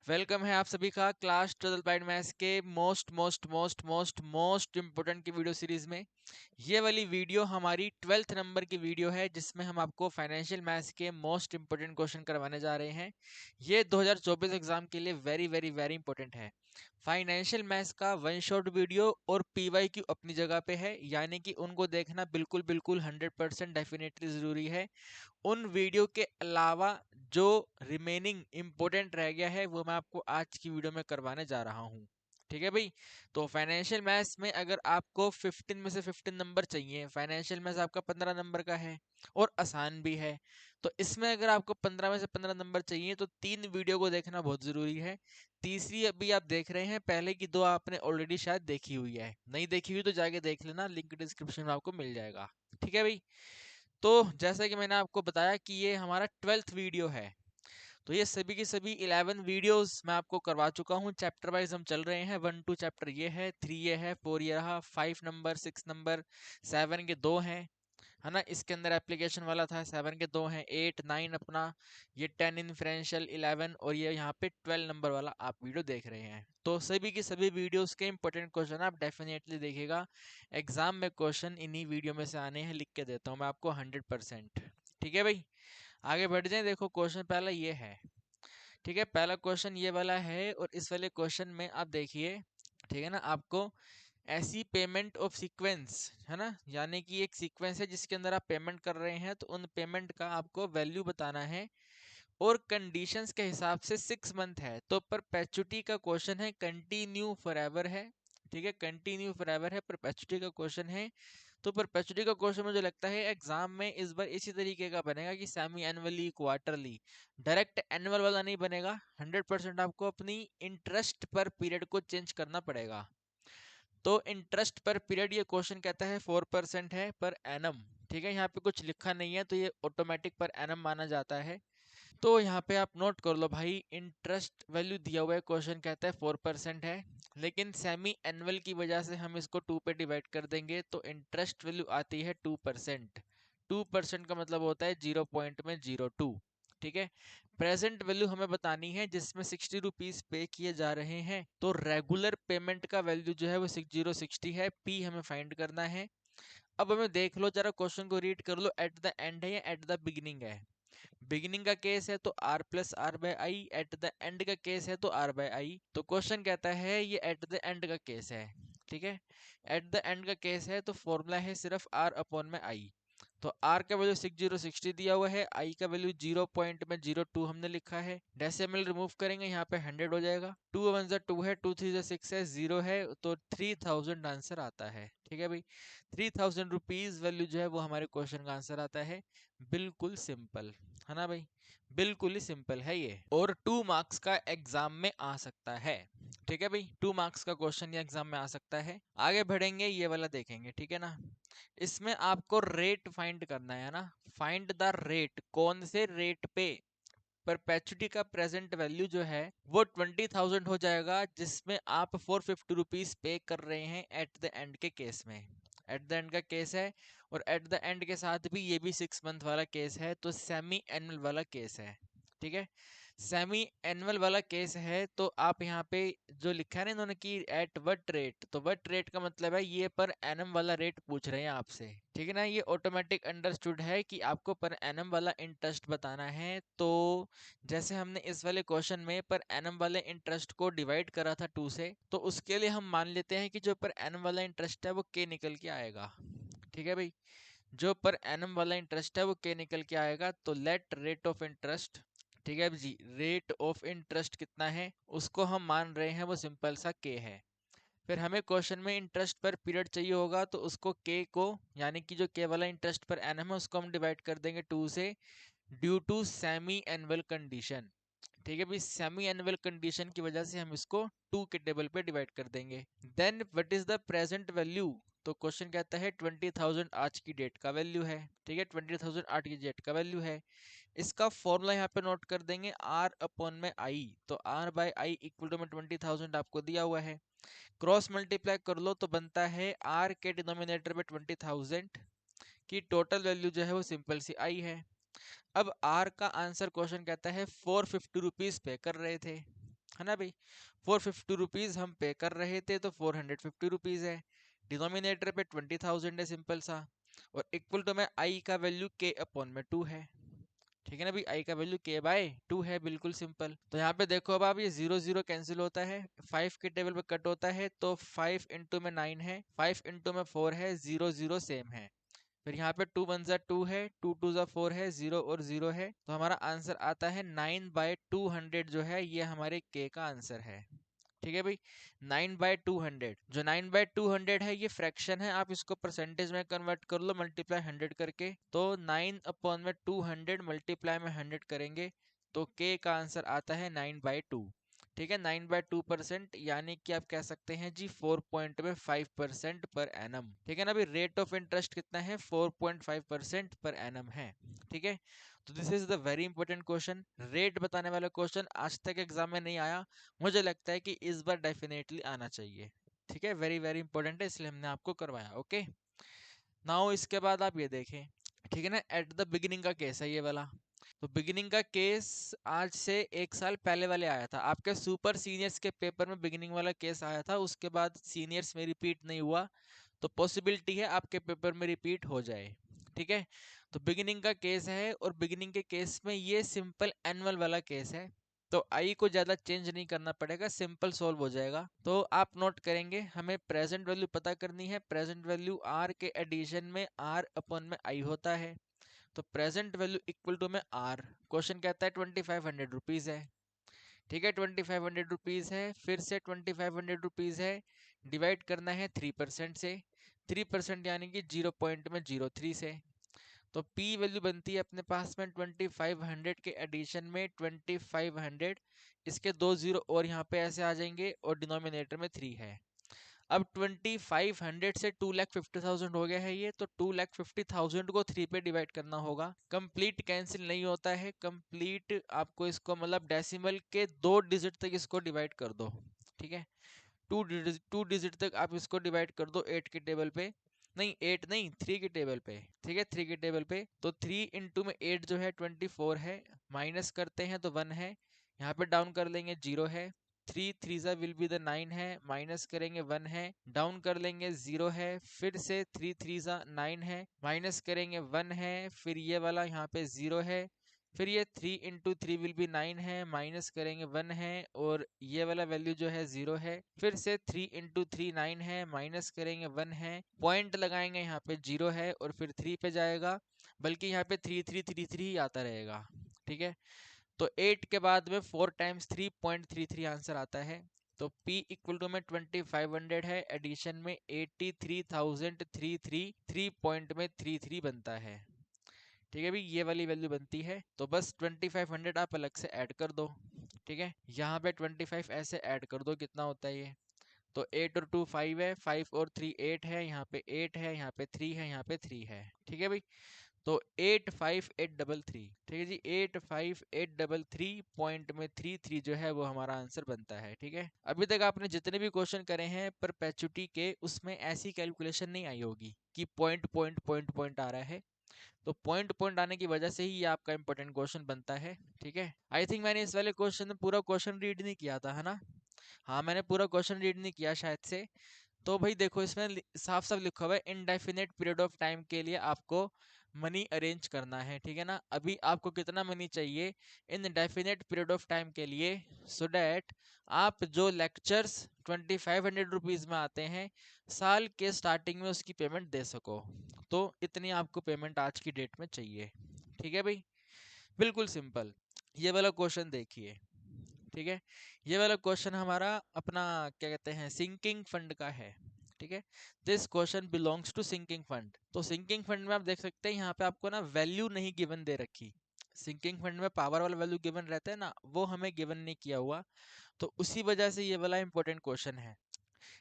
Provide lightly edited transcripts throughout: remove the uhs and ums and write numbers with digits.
Welcome है आप सभी का क्लास 12 अप्लाइड मैथ्स के मोस्ट इम्पोर्टेंट की वीडियो सीरीज में। ये वाली वीडियो हमारी 12th नंबर की वीडियो है जिसमें हम आपको फाइनेंशियल मैथ्स के मोस्ट इम्पोर्टेंट क्वेश्चन करवाने जा रहे हैं। ये 2024 एग्जाम के लिए वेरी वेरी वेरी इंपॉर्टेंट है। फाइनेंशियल मैथ्स का वन शॉट वीडियो और पीवाईक्यू अपनी जगह पे है, यानी कि उनको देखना बिल्कुल बिल्कुल 100% डेफिनेटली जरूरी है। उन वीडियो के अलावा जो रिमेनिंग इंपॉर्टेंट रह गया है वो मैं आपको आज की वीडियो में करवाने जा रहा हूँ। ठीक है भाई। तो फाइनेंशियल मैथ्स में अगर आपको 15 में से 15 नंबर चाहिए, फाइनेंशियल मैथ्स आपका 15 नंबर का है और आसान भी है, तो इसमें अगर आपको 15 में से 15 नंबर चाहिए तो 3 वीडियो को देखना बहुत जरूरी है। तीसरी अभी आप देख रहे हैं, पहले की 2 आपने ऑलरेडी शायद देखी हुई है, नहीं देखी हुई तो जाके देख लेना, लिंक डिस्क्रिप्शन में आपको मिल जाएगा। ठीक है भाई। तो जैसा कि मैंने आपको बताया कि ये हमारा 12th वीडियो है, तो ये सभी की सभी 11 वीडियोस मैं आपको करवा चुका हूँ। चैप्टर वाइज हम चल रहे हैं। 1 2 चैप्टर ये है, 3 ये है, 4 ये रहा, 5 नंबर, 6 नंबर, 7 के 2 हैं, है ना। इसके अंदर एप्लीकेशन वाला था, 7 के 2 हैं, 8 9 अपना, ये 10 इन्फ्रेंशियल 11 और ये यहाँ पे 12 नंबर वाला आप वीडियो देख रहे हैं। तो सभी की सभी वीडियोस के इंपॉर्टेंट क्वेश्चन आप डेफिनेटली देखिएगा। एग्जाम में क्वेश्चन इन्हीं वीडियो में से आने हैं, लिख के देता हूँ मैं आपको 100%। ठीक है भाई। आगे बढ़ जाए। देखो क्वेश्चन पहला ये है। ठीक है, पहला क्वेश्चन ये वाला है और इस वाले क्वेश्चन में आप देखिए, ठीक है ना, आपको ऐसी पेमेंट ऑफ सीक्वेंस, है ना, यानी कि एक सीक्वेंस है जिसके अंदर आप पेमेंट कर रहे हैं, तो उन पेमेंट का आपको वैल्यू बताना है और कंडीशंस के हिसाब से 6 मंथ है, तो परपेचुटी का क्वेश्चन है, कंटिन्यू फॉरएवर है। ठीक है, कंटिन्यू फॉरएवर है, परपेचुटी का क्वेश्चन है। तो परपेचुटी का क्वेश्चन मुझे लगता है एग्जाम में इस बार इसी तरीके का बनेगा कि semi annually, quarterly, direct annual वाला नहीं बनेगा। 100% आपको अपनी इंटरेस्ट पर पीरियड को चेंज करना पड़ेगा। तो इंटरेस्ट पर पीरियड ये क्वेश्चन कहता है 4% है पर एनम। ठीक है, यहाँ पे कुछ लिखा नहीं है तो ये ऑटोमेटिक पर एनम माना जाता है। तो यहाँ पे आप नोट कर लो भाई, इंटरेस्ट वैल्यू दिया हुआ है, क्वेश्चन कहता है 4% है, लेकिन सेमी एनुअल की वजह से हम इसको 2 पे डिवाइड कर देंगे तो इंटरेस्ट वैल्यू आती है 2%। 2% का मतलब होता है 0.02। ठीक है। प्रेजेंट वैल्यू हमें बतानी है जिसमें 60 रुपीज पे किए जा रहे हैं, तो रेगुलर पेमेंट का वैल्यू जो है वो 6060 है, पी हमें फाइंड करना है। अब हमें देख लो जरा, क्वेश्चन को रीड कर लो, एट द एंड है या एट द बिगिनिंग है। बिगिनिंग का केस है तो r plus r by i, at the end का केस है तो r बाई आई। तो क्वेश्चन कहता है ये एट द एंड का केस है। ठीक है, एट द एंड का केस है तो फॉर्मूला है सिर्फ r अपॉन में आई। तो r का वैल्यू 6060 दिया हुआ है, i का वैल्यू 0.02 हमने लिखा है, डेसिमल रिमूव करेंगे यहाँ पे 100 हो जाएगा। 2 1 2 है, 2 3 6 है, 0 है, तो 3000 आंसर आता है। ठीक है भाई, 3000 रुपीज वैल्यू जो है वो हमारे क्वेश्चन का आंसर आता है। बिल्कुल सिंपल है ना भाई, बिल्कुल ही सिंपल है ये, और 2 मार्क्स का एग्जाम में आ सकता है। ठीक है भाई, 2 मार्क्स का क्वेश्चन ये एग्जाम में आ सकता है। आगे बढ़ेंगे, ये वाला देखेंगे। ठीक है ना, इसमें आपको रेट फाइंड करना है ना। फाइंड द रेट, कौन से रेट पे परपेचुटी का प्रेजेंट वैल्यू जो है वो 20,000 हो जाएगा, जिसमें आप 450 रुपीज पे कर रहे हैं एट द एंड के केस में। एट द एंड का केस है और एट द एंड के साथ भी ये भी 6 मंथ वाला केस है, तो सेमी एनुअल वाला केस है। ठीक है, सेमी एनुअल वाला केस है, तो आप यहाँ पे जो लिखा है ना इन्होंने कि एट वट रेट, तो वट रेट का मतलब है ये पर एनम वाला रेट पूछ रहे हैं आपसे। ठीक है ना, ये ऑटोमेटिक अंडरस्टूड है कि आपको पर एनम वाला इंटरेस्ट बताना है। तो जैसे हमने इस वाले क्वेश्चन में पर एनम वाले इंटरेस्ट को डिवाइड करा था 2 से, तो उसके लिए हम मान लेते हैं कि जो पर एनम वाला इंटरेस्ट है वो के निकल के आएगा। ठीक है भाई, जो पर एनम वाला इंटरेस्ट है वो के निकल के आएगा, तो लेट रेट ऑफ इंटरेस्ट, ठीक है जी, रेट ऑफ इंटरेस्ट कितना है उसको हम मान रहे हैं वो सिंपल सा के है। फिर हमें क्वेश्चन में इंटरेस्ट पर पीरियड चाहिए होगा, तो उसको के को, यानी कि जो के वाला इंटरेस्ट पर एनम है उसको हम डिवाइड कर देंगे 2 से, due to semi annual condition. ठीक है भाई, सेमी एनुअल कंडीशन की वजह से हम इसको 2 के टेबल पे डिवाइड कर देंगे। Then what is the present value, तो क्वेश्चन कहता है 20,000 आज की डेट का वैल्यू है। ठीक है, 20,000 आज की डेट का वैल्यू है। इसका फॉर्मूला यहाँ पे नोट कर देंगे, r अपॉन में i, तो r by i equal to में 20,000 आपको दिया हुआ है, क्रॉस मल्टीप्लाई कर लो तो बनता है r के डिनोमिनेटर में 20,000 की टोटल वैल्यू जो है वो सिंपल सी आई है। अब r का आंसर क्वेश्चन कहता है 450 रुपीज पे कर रहे थे। है ना भाई। 450 रुपीज हम पे कर रहे थे तो 450 रुपीज है। डिनोमिनेटर पे 20,000 है, सिंपल सा। और इक्वल टू में आई का वैल्यू के अपॉन में 2 है। ठीक है ना भाई, आई का वैल्यू के बाय 2 है, बिल्कुल सिंपल। तो यहाँ पे देखो अब आप, ये 0 0 कैंसिल होता है, 5 के टेबल पे कट होता है, तो 5 इंटू में 9 है, 5 इंटू में 4 है, 0 0 सेम है। फिर यहाँ पे 2 1 जा 2 है, 2 2 जा 4 है, 0 और 0 है, तो हमारा आंसर आता है 9/200 जो है ये हमारे के का आंसर है। ठीक है भाई, 9/200। जो 9/200 है ये फ्रैक्शन है, आप इसको परसेंटेज में कन्वर्ट कर लो मल्टीप्लाई 100 करके, तो 9/200 मल्टीप्लाई में 100 करेंगे तो के का आंसर आता है 9/2। ठीक है, 9/2%, यानी कि आप कह सकते हैं जी 4.5% पर एनम। ठीक है ना भाई, रेट ऑफ इंटरेस्ट कितना है, 4.5% पर एनम है। ठीक है, तो this is the very important question. Rate बताने वाला क्वेश्चन आज तक एग्जाम में नहीं आया, मुझे लगता है कि इस बार डेफिनेटली आना चाहिए। ठीक है, वेरी वेरी इंपॉर्टेंट है, इसलिए हमने आपको करवाया। ओके, नाउ इसके बाद आप ये देखें, ठीक है ना, एट द बिगिनिंग का केस है ये वाला। तो बिगिनिंग का केस आज से 1 साल पहले वाले आया था आपके सुपर सीनियर्स के पेपर में, बिगिनिंग वाला केस आया था, उसके बाद सीनियर्स में रिपीट नहीं हुआ, तो पॉसिबिलिटी है आपके पेपर में रिपीट हो जाए। ठीक है, तो बिगिनिंग का केस है, और बिगिनिंग के केस में ये सिंपल एनुअल वाला केस है, तो आई को ज्यादा चेंज नहीं करना पड़ेगा, सिंपल सोल्व हो जाएगा। तो आप नोट करेंगे, हमें प्रेजेंट वैल्यू पता करनी है। प्रेजेंट वैल्यू आर के एडिशन में आर अपन में आई होता है, तो प्रेजेंट वैल्यू इक्वल टू में आर, क्वेश्चन कहता है 2500 रुपीज है। ठीक है, 2500 रुपीज है, फिर से 2500 रुपीज है, डिवाइड करना है 3% से, 3% यानी कि 0.03 से। तो P वैल्यू बनती है अपने पास में 2500 के एडिशन में 2500, इसके 2 जीरो और यहाँ पे ऐसे आ जाएंगे, और डिनोमिनेटर में 3 है। अब 2500 से 2,50,000 हो गया है ये, तो 2,50,000 को 3 पे डिवाइड करना होगा। कंप्लीट कैंसिल नहीं होता है, कंप्लीट आपको इसको मतलब डेसिमल के 2 डिजिट तक इसको डिवाइड कर दो। ठीक है, टू डिजिट तक आप इसको डिवाइड कर दो 8 के टेबल पे, नहीं 8 नहीं 3 के टेबल पे। ठीक है, 3 के टेबल पे, तो 3 इंटू में 8 जो है 24 है, माइनस करते हैं तो 1 है, यहाँ पे डाउन कर लेंगे 0 है, 3 3 ज़ा विल बी द 9 है, माइनस करेंगे 1 है, डाउन कर लेंगे 0 है, फिर से 3 3 ज़ा 9 है, माइनस करेंगे 1 है, फिर ये वाला यहाँ पे 0 है, फिर ये 3 इंटू 3 विल बी 9 है, माइनस करेंगे 1 है, और ये वाला वैल्यू जो है 0 है, फिर से 3 इंटू 3 9 है, माइनस करेंगे 1 है, पॉइंट लगाएंगे यहाँ पे 0 है, और फिर 3 पे जाएगा, बल्कि यहाँ पे 3 3 3 3 ही आता रहेगा। ठीक है, तो 8 के बाद में 4 टाइम्स 3.33 आंसर आता है। तो P इक्वल टू में 2500 है, एडिशन में 83,033 3 पॉइंट में 33 बनता है। ठीक है भाई, ये वाली वैल्यू बनती है, तो बस 2500 आप अलग से ऐड कर दो। ठीक है, यहाँ पे 25 ऐसे ऐड कर दो, कितना होता है ये, तो 8 और 2 5 है, 5 और 3 8 है, यहाँ पे 8 है, यहाँ पे 3 है, यहाँ पे 3 है। ठीक है भाई, तो 85833, ठीक है जी, 85833 पॉइंट में 33 जो है वो हमारा आंसर बनता है। ठीक है, अभी तक आपने जितने भी क्वेश्चन करे हैं परपेचुटी के, उसमें ऐसी कैलकुलेशन नहीं आई होगी कि पॉइंट पॉइंट पॉइंट पॉइंट आ रहा है, तो पॉइंट पॉइंट आने की वजह से ही ये आपका इंपॉर्टेंट क्वेश्चन बनता है। ठीक है, आई थिंक मैंने इस वाले क्वेश्चन में पूरा क्वेश्चन रीड नहीं किया था, है ना। हाँ, मैंने पूरा क्वेश्चन रीड नहीं किया शायद से। तो भाई देखो, इसमें साफ साफ लिखा हुआ है इनडेफिनेट पीरियड ऑफ टाइम के लिए आपको मनी अरेंज करना है। ठीक है ना, अभी आपको कितना मनी चाहिए इन डेफिनेट पीरियड ऑफ टाइम के लिए, सो डैट आप जो लेक्चर्स 2500 रुपीज में आते हैं, साल के स्टार्टिंग में उसकी पेमेंट दे सको। तो इतनी आपको पेमेंट आज की डेट में चाहिए। ठीक है भाई, बिल्कुल सिंपल। ये वाला क्वेश्चन देखिए। ठीक है, ये वाला क्वेश्चन हमारा अपना क्या कहते हैं, सिंकिंग फंड का है। ठीक है, this question belongs to sinking fund. तो सिंकिंग फंड में आप देख सकते हैं यहाँ पे आपको ना वैल्यू नहीं गिवन दे रखी। सिंकिंग फंड में पावर वाला वैल्यू गिवन रहता है ना, वो हमें गिवन नहीं किया हुआ, तो उसी वजह से ये वाला इंपॉर्टेंट क्वेश्चन है।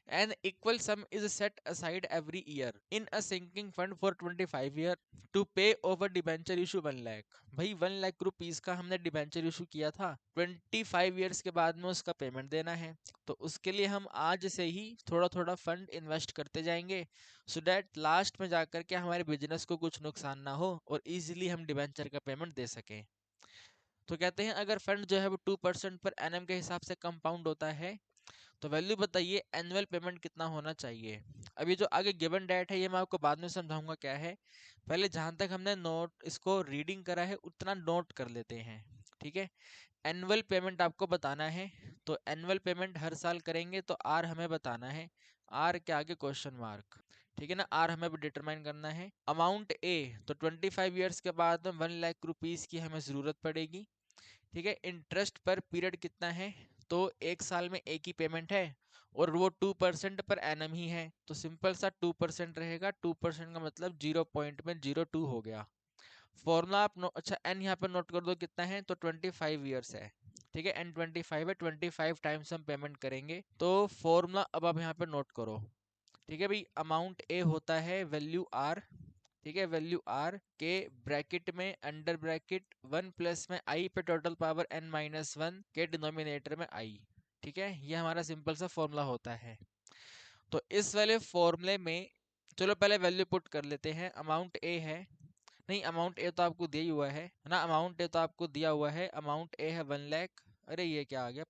An equal sum is set aside every year in a sinking fund for 25 year to pay over debenture issue 1 lakh। भाई 1 लाख रुपीस का हमने डिबेंचर इशू किया था, 25 इयर्स के बाद में उसका पेमेंट देना है, तो उसके लिए हम आज से ही थोड़ा थोड़ा फंड इन्वेस्ट करते जाएंगे, सो दैट लास्ट में जाकर के हमारे बिजनेस को कुछ नुकसान ना हो और इजीली हम डिबेंचर का पेमेंट दे सकें। तो कहते हैं अगर फंड जो है वो 2% पर एनएम के हिसाब से कंपाउंड होता है तो वैल्यू बताइए एनुअल पेमेंट कितना होना चाहिए। अभी जो आगे गिवन डेट है ये मैं आपको बाद में समझाऊंगा क्या है, पहले जहां तक हमने नोट इसको रीडिंग करा है उतना नोट कर लेते हैं। ठीक है, एनुअल पेमेंट आपको बताना है, तो एनुअल पेमेंट हर साल करेंगे तो आर हमें बताना है, आर के आगे क्वेश्चन मार्क। ठीक है ना, आर हमें डिटरमाइन करना है। अमाउंट ए, तो 25 ईयर्स के बाद 1 लाख रुपीस की हमें ज़रूरत पड़ेगी। ठीक है, इंटरेस्ट पर पीरियड कितना है, तो एक साल में एक ही पेमेंट है और वो 2% पर एनम ही है, तो सिंपल सा 2% रहेगा। 2% का मतलब 0.02 हो गया। फॉर्मूला आप अच्छा एन यहाँ पर नोट कर दो कितना है, तो 25 ईयर्स है। ठीक है, एन 25 है, 25 टाइम्स हम पेमेंट करेंगे, तो फॉर्मूला अब आप यहाँ पे नोट करो। ठीक है भाई, अमाउंट ए होता है वैल्यू आर। ठीक है, वैल्यू आर के ब्रैकेट में अंडर ब्रैकेट 1 प्लस में आई पे टोटल पावर n माइनस 1 के डिनोमिनेटर में आई। ठीक है, ये हमारा सिंपल सा फॉर्मूला होता है। तो इस वाले फॉर्मूले में चलो पहले वैल्यू पुट कर लेते हैं। अमाउंट ए है, नहीं अमाउंट ए तो आपको दिया ही हुआ है ना, अमाउंट ए तो आपको दिया हुआ है, अमाउंट ए है 1 लाख। अरे ये क्या आ गया,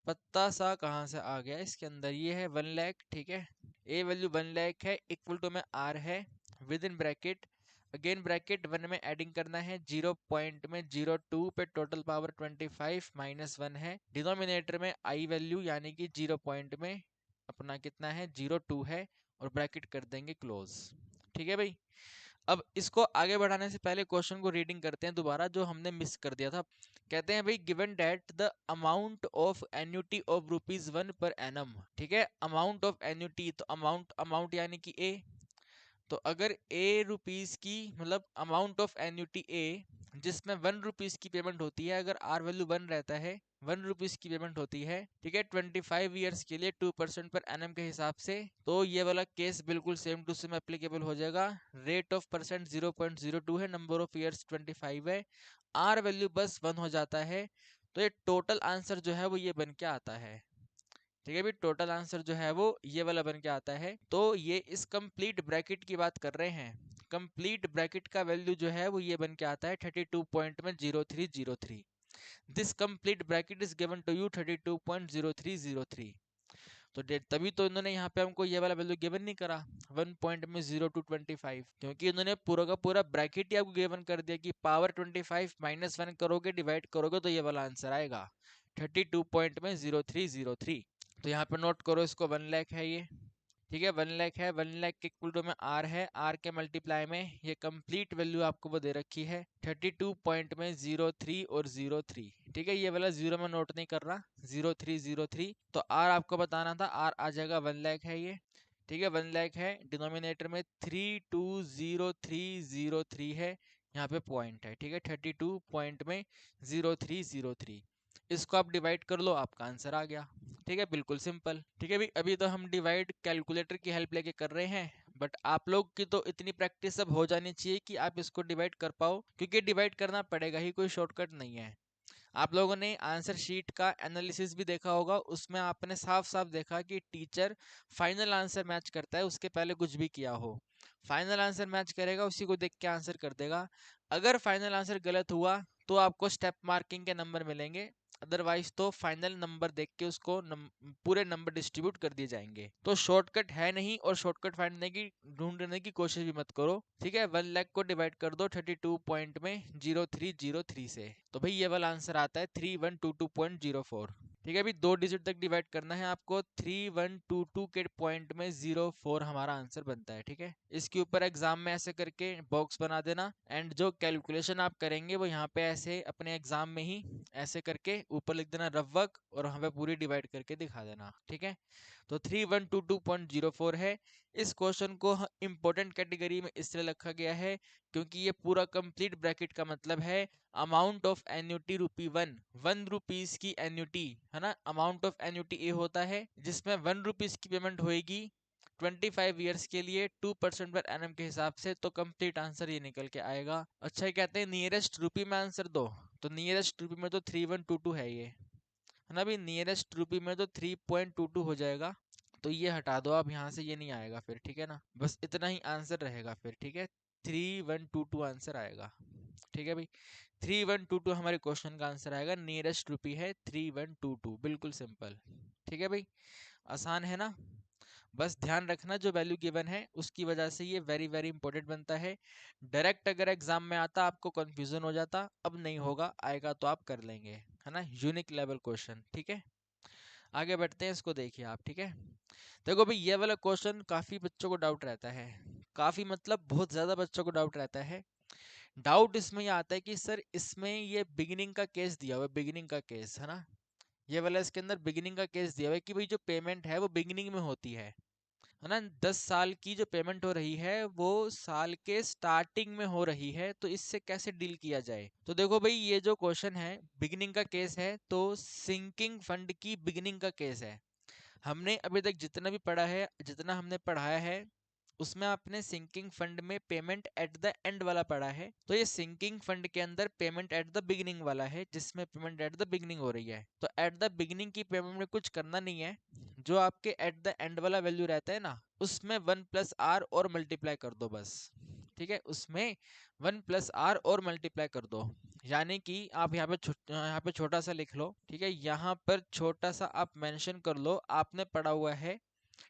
पत्ता सा कहाँ से आ गया इसके अंदर, ये है 1 लाख। ठीक है, ए वैल्यू 1 लाख है, इक्वल टू में आर है, with in bracket again bracket 1 में एडिंग करना है, 0.02 पे टोटल पावर 25 माइनस 1 है, डिनोमिनेटर में आई वैल्यू यानी कि 0 पॉइंट में अपना कितना है 02 है, और ब्रैकेट कर देंगे क्लोज। ठीक है भाई, अब इसको आगे बढ़ाने से पहले क्वेश्चन को रीडिंग करते हैं दोबारा, जो हमने मिस कर दिया था। कहते हैं भाई given that the amount of annuity of ₹1 per annum. ठीक है, अमाउंट ऑफ एन्युटी, तो अमाउंट अमाउंट यानी कि ए, तो अगर ए रुपीस की मतलब अमाउंट ऑफ एन्युटी ए जिसमें 1 रुपीस की पेमेंट होती है, अगर आर वैल्यू 1 रहता है, 1 रुपीस की पेमेंट होती है। ठीक है, 25 ईयर्स के लिए 2% पर एनम के हिसाब से, तो ये वाला केस बिल्कुल सेम टू सेम एप्लीकेबल हो जाएगा। रेट ऑफ परसेंट 0.02 है, नंबर ऑफ ईयर्स 25 है, आर वैल्यू बस 1 हो जाता है, तो ये टोटल आंसर जो है वो ये बन के आता है। ठीक है भी, टोटल आंसर जो है वो ये वाला बन के आता है। तो ये इस कंप्लीट ब्रैकेट की बात कर रहे हैं, कंप्लीट ब्रैकेट का वैल्यू जो है वो ये बन के आता है 32.0303। This complete bracket is given to you 32.0303। तो तभी तो इन्होंने यहाँ पे हमको ये वाला वैल्यू गिवन नहीं करा 1 पॉइंट में 0 to 25, क्योंकि इन्होंने पूरा का पूरा ब्रैकेट ही आपको गिवन कर दिया कि पावर 25 माइनस 1 करोगे डिवाइड करोगे तो ये वाला आंसर आएगा 32.0303। तो यहाँ पे नोट करो इसको, 1 लाख है ये। ठीक है, 1 लाख है, 1 लाख के इक्वल टू में आर है, आर के मल्टीप्लाई में ये कंप्लीट वैल्यू आपको वो दे रखी है 32.03 और 03। ठीक है, ये वाला जीरो में नोट नहीं कर रहा, 0303, तो आर आपको बताना था, आर आ जाएगा 1 लाख है ये। ठीक है, 1 लाख है, डिनोमिनेटर में 320303 है, यहाँ पे पॉइंट है। ठीक है, 32 पॉइंट में 0303, इसको आप डिवाइड कर लो, आपका आंसर आ गया। ठीक है, बिल्कुल सिंपल। ठीक है भाई, अभी तो हम डिवाइड कैलकुलेटर की हेल्प लेके कर रहे हैं, बट आप लोग की तो इतनी प्रैक्टिस अब हो जानी चाहिए कि आप इसको डिवाइड कर पाओ, क्योंकि डिवाइड करना पड़ेगा ही, कोई शॉर्टकट नहीं है। आप लोगों ने आंसर शीट का एनालिसिस भी देखा होगा, उसमें आपने साफ साफ देखा कि टीचर फाइनल आंसर मैच करता है, उसके पहले कुछ भी किया हो, फाइनल आंसर मैच करेगा, उसी को देख के आंसर कर देगा। अगर फाइनल आंसर गलत हुआ तो आपको स्टेप मार्किंग के नंबर मिलेंगे, अदरवाइज तो फाइनल नंबर देख के उसको पूरे नंबर डिस्ट्रीब्यूट कर दिए जाएंगे। तो शॉर्टकट है नहीं, और शॉर्टकट ढूंढने की कोशिश भी मत करो। ठीक है, 1 लाख को डिवाइड कर दो 32 पॉइंट में 0303 से, तो भाई ये वाला आंसर आता है 3122.04। ठीक है, अभी 2 डिजिट तक डिवाइड करना है आपको, 3122 के पॉइंट में 04 हमारा आंसर बनता है। ठीक है, इसके ऊपर एग्जाम में ऐसे करके बॉक्स बना देना, एंड जो कैलकुलेशन आप करेंगे वो यहाँ पे ऐसे अपने एग्जाम में ही ऐसे करके ऊपर लिख देना रफ वर्क, और वहाँ पे पूरी डिवाइड करके दिखा देना। ठीक है, तो 3122.04 है। इस क्वेश्चन को इंपॉर्टेंट कैटेगरी में इसलिए रखा गया है क्योंकि ये पूरा कंप्लीट ब्रैकेट का मतलब है अमाउंट ऑफ एन्युटी ₹1, 1 रुपीज की एन्युटी है ना, अमाउंट ऑफ एन्युटी ए होता है जिसमें 1 रुपीज की पेमेंट होएगी 25 ईयर्स के लिए 2% पर एनम के हिसाब से, तो कंप्लीट आंसर ये निकल के आएगा। अच्छा, ये कहते हैं नियरेस्ट रुपी में आंसर दो, तो नियरेस्ट रुपी में तो 3122 है ये, है ना, अभी नियरेस्ट रुपी में तो 3.22 हो जाएगा, तो ये हटा दो आप यहाँ से, ये नहीं आएगा फिर। ठीक है ना, बस इतना ही आंसर रहेगा फिर। ठीक है, 3122 आंसर आएगा। ठीक है भाई, 3122 हमारे क्वेश्चन का आंसर आएगा, नियरेस्ट रुपी है 3122, बिल्कुल सिंपल। ठीक है भाई, आसान है ना। बस ध्यान रखना जो वैल्यू गिवन है उसकी वजह से ये वेरी वेरी इंपॉर्टेंट बनता है। डायरेक्ट अगर एग्जाम में आता आपको कंफ्यूजन हो जाता, अब नहीं होगा, आएगा तो आप कर लेंगे, है ना, यूनिक लेवल क्वेश्चन। ठीक है, आगे बढ़ते हैं, इसको देखिए आप। ठीक है, देखो भाई ये वाला क्वेश्चन काफी बच्चों को डाउट रहता है, काफी मतलब बहुत ज्यादा बच्चों को डाउट रहता है। डाउट इसमें ये आता है कि सर इसमें ये बिगिनिंग का केस दिया हुआ है, बिगिनिंग का केस है ना, ये वाला इसके अंदर बिगिनिंग का केस दिया हुआ है कि भाई जो पेमेंट है वो बिगिनिंग में होती है ना, 10 साल की जो पेमेंट हो रही है वो साल के स्टार्टिंग में हो रही है, तो इससे कैसे डील किया जाए। तो देखो भाई ये जो क्वेश्चन है बिगिनिंग का केस है, तो सिंकिंग फंड की बिगिनिंग का केस है। हमने अभी तक जितना भी पढ़ा है, जितना हमने पढ़ाया है, उसमें आपने सिंकिंग फंड में पेमेंट एट द एंड वाला पढ़ा है, तो ये सिंकिंग फंड के अंदर पेमेंट एट द बिगिनिंग वाला है, जिसमें पेमेंट एट द बिगिनिंग हो रही है। तो एट द बिगिनिंग की पेमेंट में कुछ करना नहीं है, जो आपके एट द एंड वाला वैल्यू रहता है ना, उसमें 1+r और मल्टीप्लाई कर दो बस। ठीक है, उसमें 1+r और मल्टीप्लाई कर दो, यानी कि आप यहाँ पे छोटा सा लिख लो। ठीक है, यहाँ पर छोटा सा आप मेंशन कर लो, आपने पढ़ा हुआ है।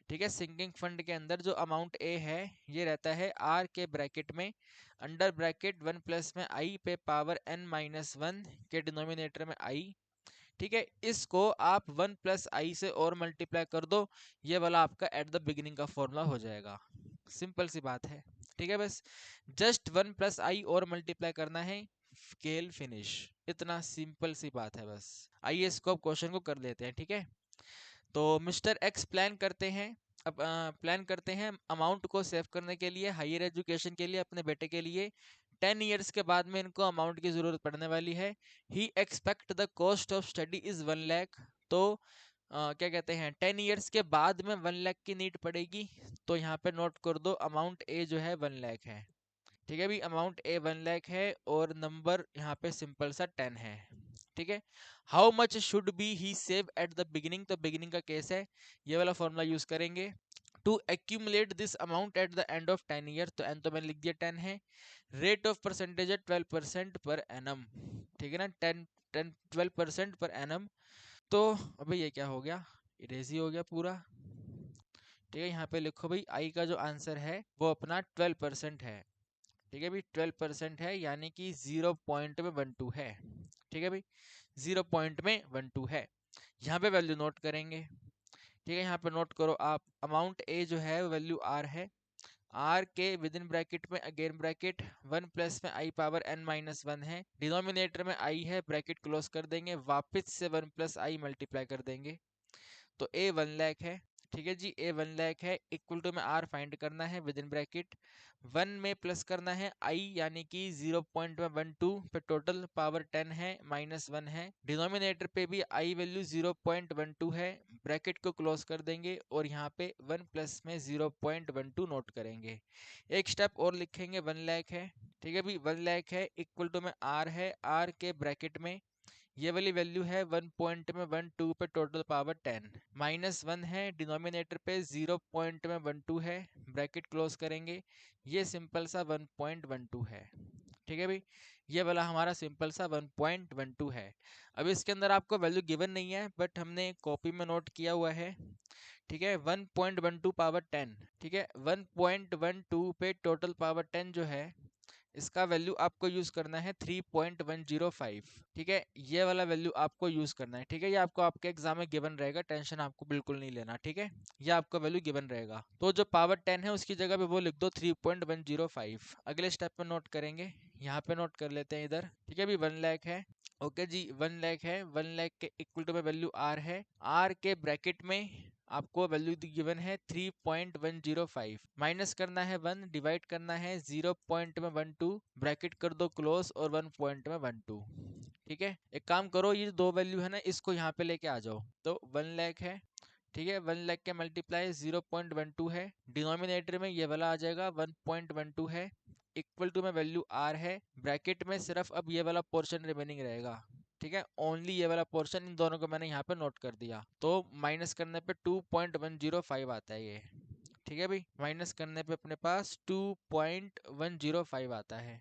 ठीक है, सिंकिंग फंड के अंदर जो अमाउंट ए है ये रहता है आर के ब्रैकेट में, अंडर ब्रैकेट 1+ में आई पे पावर n-1 के डिनोमिनेटर में आई। ठीक है, इसको आप 1+i से और मल्टीप्लाई कर दो, ये वाला आपका एट द बिगिनिंग का फॉर्मूला हो जाएगा। सिंपल सी बात है। ठीक है, बस जस्ट 1+i और मल्टीप्लाई करना है, स्केल फिनिश, इतना सिंपल सी बात है बस। आइए इसको अब क्वेश्चन को कर लेते हैं। ठीक है, तो मिस्टर एक्स प्लान करते हैं, अब प्लान करते हैं अमाउंट को सेव करने के लिए, हायर एजुकेशन के लिए अपने बेटे के लिए। 10 ईयर्स के बाद में इनको अमाउंट की ज़रूरत पड़ने वाली है। He expect the cost of study is 1 lakh. तो क्या कहते हैं, 10 ईयर्स के बाद में 1 लाख की नीड पड़ेगी, तो यहाँ पे नोट कर दो अमाउंट ए जो है 1 लाख है। ठीक है भी, अमाउंट ए 1 लाख है और नंबर यहाँ पे सिंपल सा 10 है। ठीक है, how much should be he save at the beginning, तो बिगिनिंग का केस है, ये वाला फॉर्मूला यूज करेंगे। To accumulate this amount at the end of 10 year, तो एन तो मैंने लिख दिया 10 है। रेट ऑफ परसेंटेज है 12% पर एनम। ठीक है ना, 12% पर एनम। तो अबे ये क्या हो गया, इरेज ही हो गया पूरा। ठीक है, यहाँ पे लिखो भाई आई का जो आंसर है वो अपना 12% है। ठीक है भाई, 12% है, यानी कि 0.12 है। ठीक है भाई, 0.12 है। यहाँ पे वैल्यू नोट करेंगे। ठीक है, यहाँ पे नोट करो आप, अमाउंट ए जो है वैल्यू आर है, आर के विद इन ब्रैकेट में अगेन ब्रैकेट 1+ में आई पावर n-1 है, डिनोमिनेटर में आई है, ब्रैकेट क्लोज कर देंगे, वापस से 1+i मल्टीप्लाई कर देंगे, तो ए 1 लाख है। ठीक है जी, ए 1 लाख है, इक्वल टू में आर फाइंड करना है विद इन ब्रैकेट, 1 में प्लस करना है आई, यानी कि 0.12 पे टोटल पावर 10 है, -1 है, डिनोमिनेटर पे भी आई वैल्यू 0.12 है, ब्रैकेट को क्लोज कर देंगे और यहाँ पे 1+ में 0.12 नोट करेंगे। एक स्टेप और लिखेंगे, 1 लाख है। ठीक है भी, 1 लाख है, इक्वल टू में आर है, आर के ब्रैकेट में ये वाली वैल्यू है 1.12 पे टोटल पावर 10, -1 है, डिनोमिनेटर पे 0.12 है, ब्रैकेट क्लोज करेंगे, ये सिंपल सा 1.12 है। ठीक है भाई, ये वाला हमारा सिंपल सा 1.12 है। अब इसके अंदर आपको वैल्यू गिवन नहीं है, बट हमने कॉपी में नोट किया हुआ है। ठीक है, 1.12 पावर 10। ठीक है, 1.12 पे टोटल पावर 10 जो है, इसका वैल्यू आपको यूज करना है 3.105। ठीक है, ये वाला वैल्यू आपको यूज करना है। ठीक है, ये आपको आपके एग्जाम में गिवन रहेगा, टेंशन आपको बिल्कुल नहीं लेना। ठीक है, ये आपका वैल्यू गिवन रहेगा, तो जो पावर 10 है उसकी जगह पे वो लिख दो 3.105। अगले स्टेप पे नोट करेंगे, यहाँ पे नोट कर लेते हैं इधर। ठीक है, अभी 1 लाख है। ओके जी, 1 लाख है, 1 लाख के इक्वल टू में वैल्यू आर है, आर के ब्रैकेट में आपको वैल्यू गिवन है 3.105, माइनस करना है 1, डिवाइड करना है 0.12, ब्रैकेट कर दो क्लोज और 1.12। ठीक है, एक काम करो, ये दो वैल्यू है ना, इसको यहाँ पे लेके आ जाओ, तो 1 लाख है। ठीक है, 1 लाख के मल्टीप्लाई 0.12 है, डिनोमिनेटर में ये वाला आ जाएगा 1.12 है, इक्वल टू में वैल्यू आर है, ब्रैकेट में सिर्फ अब ये वाला पोर्शन रिमेनिंग रहेगा। ठीक है, ओनली ये वाला पोर्शन, इन दोनों को मैंने यहाँ पे नोट कर दिया, तो माइनस करने पे 2.105 आता है ये। ठीक है भाई, माइनस करने पे अपने पास 2.105 आता है।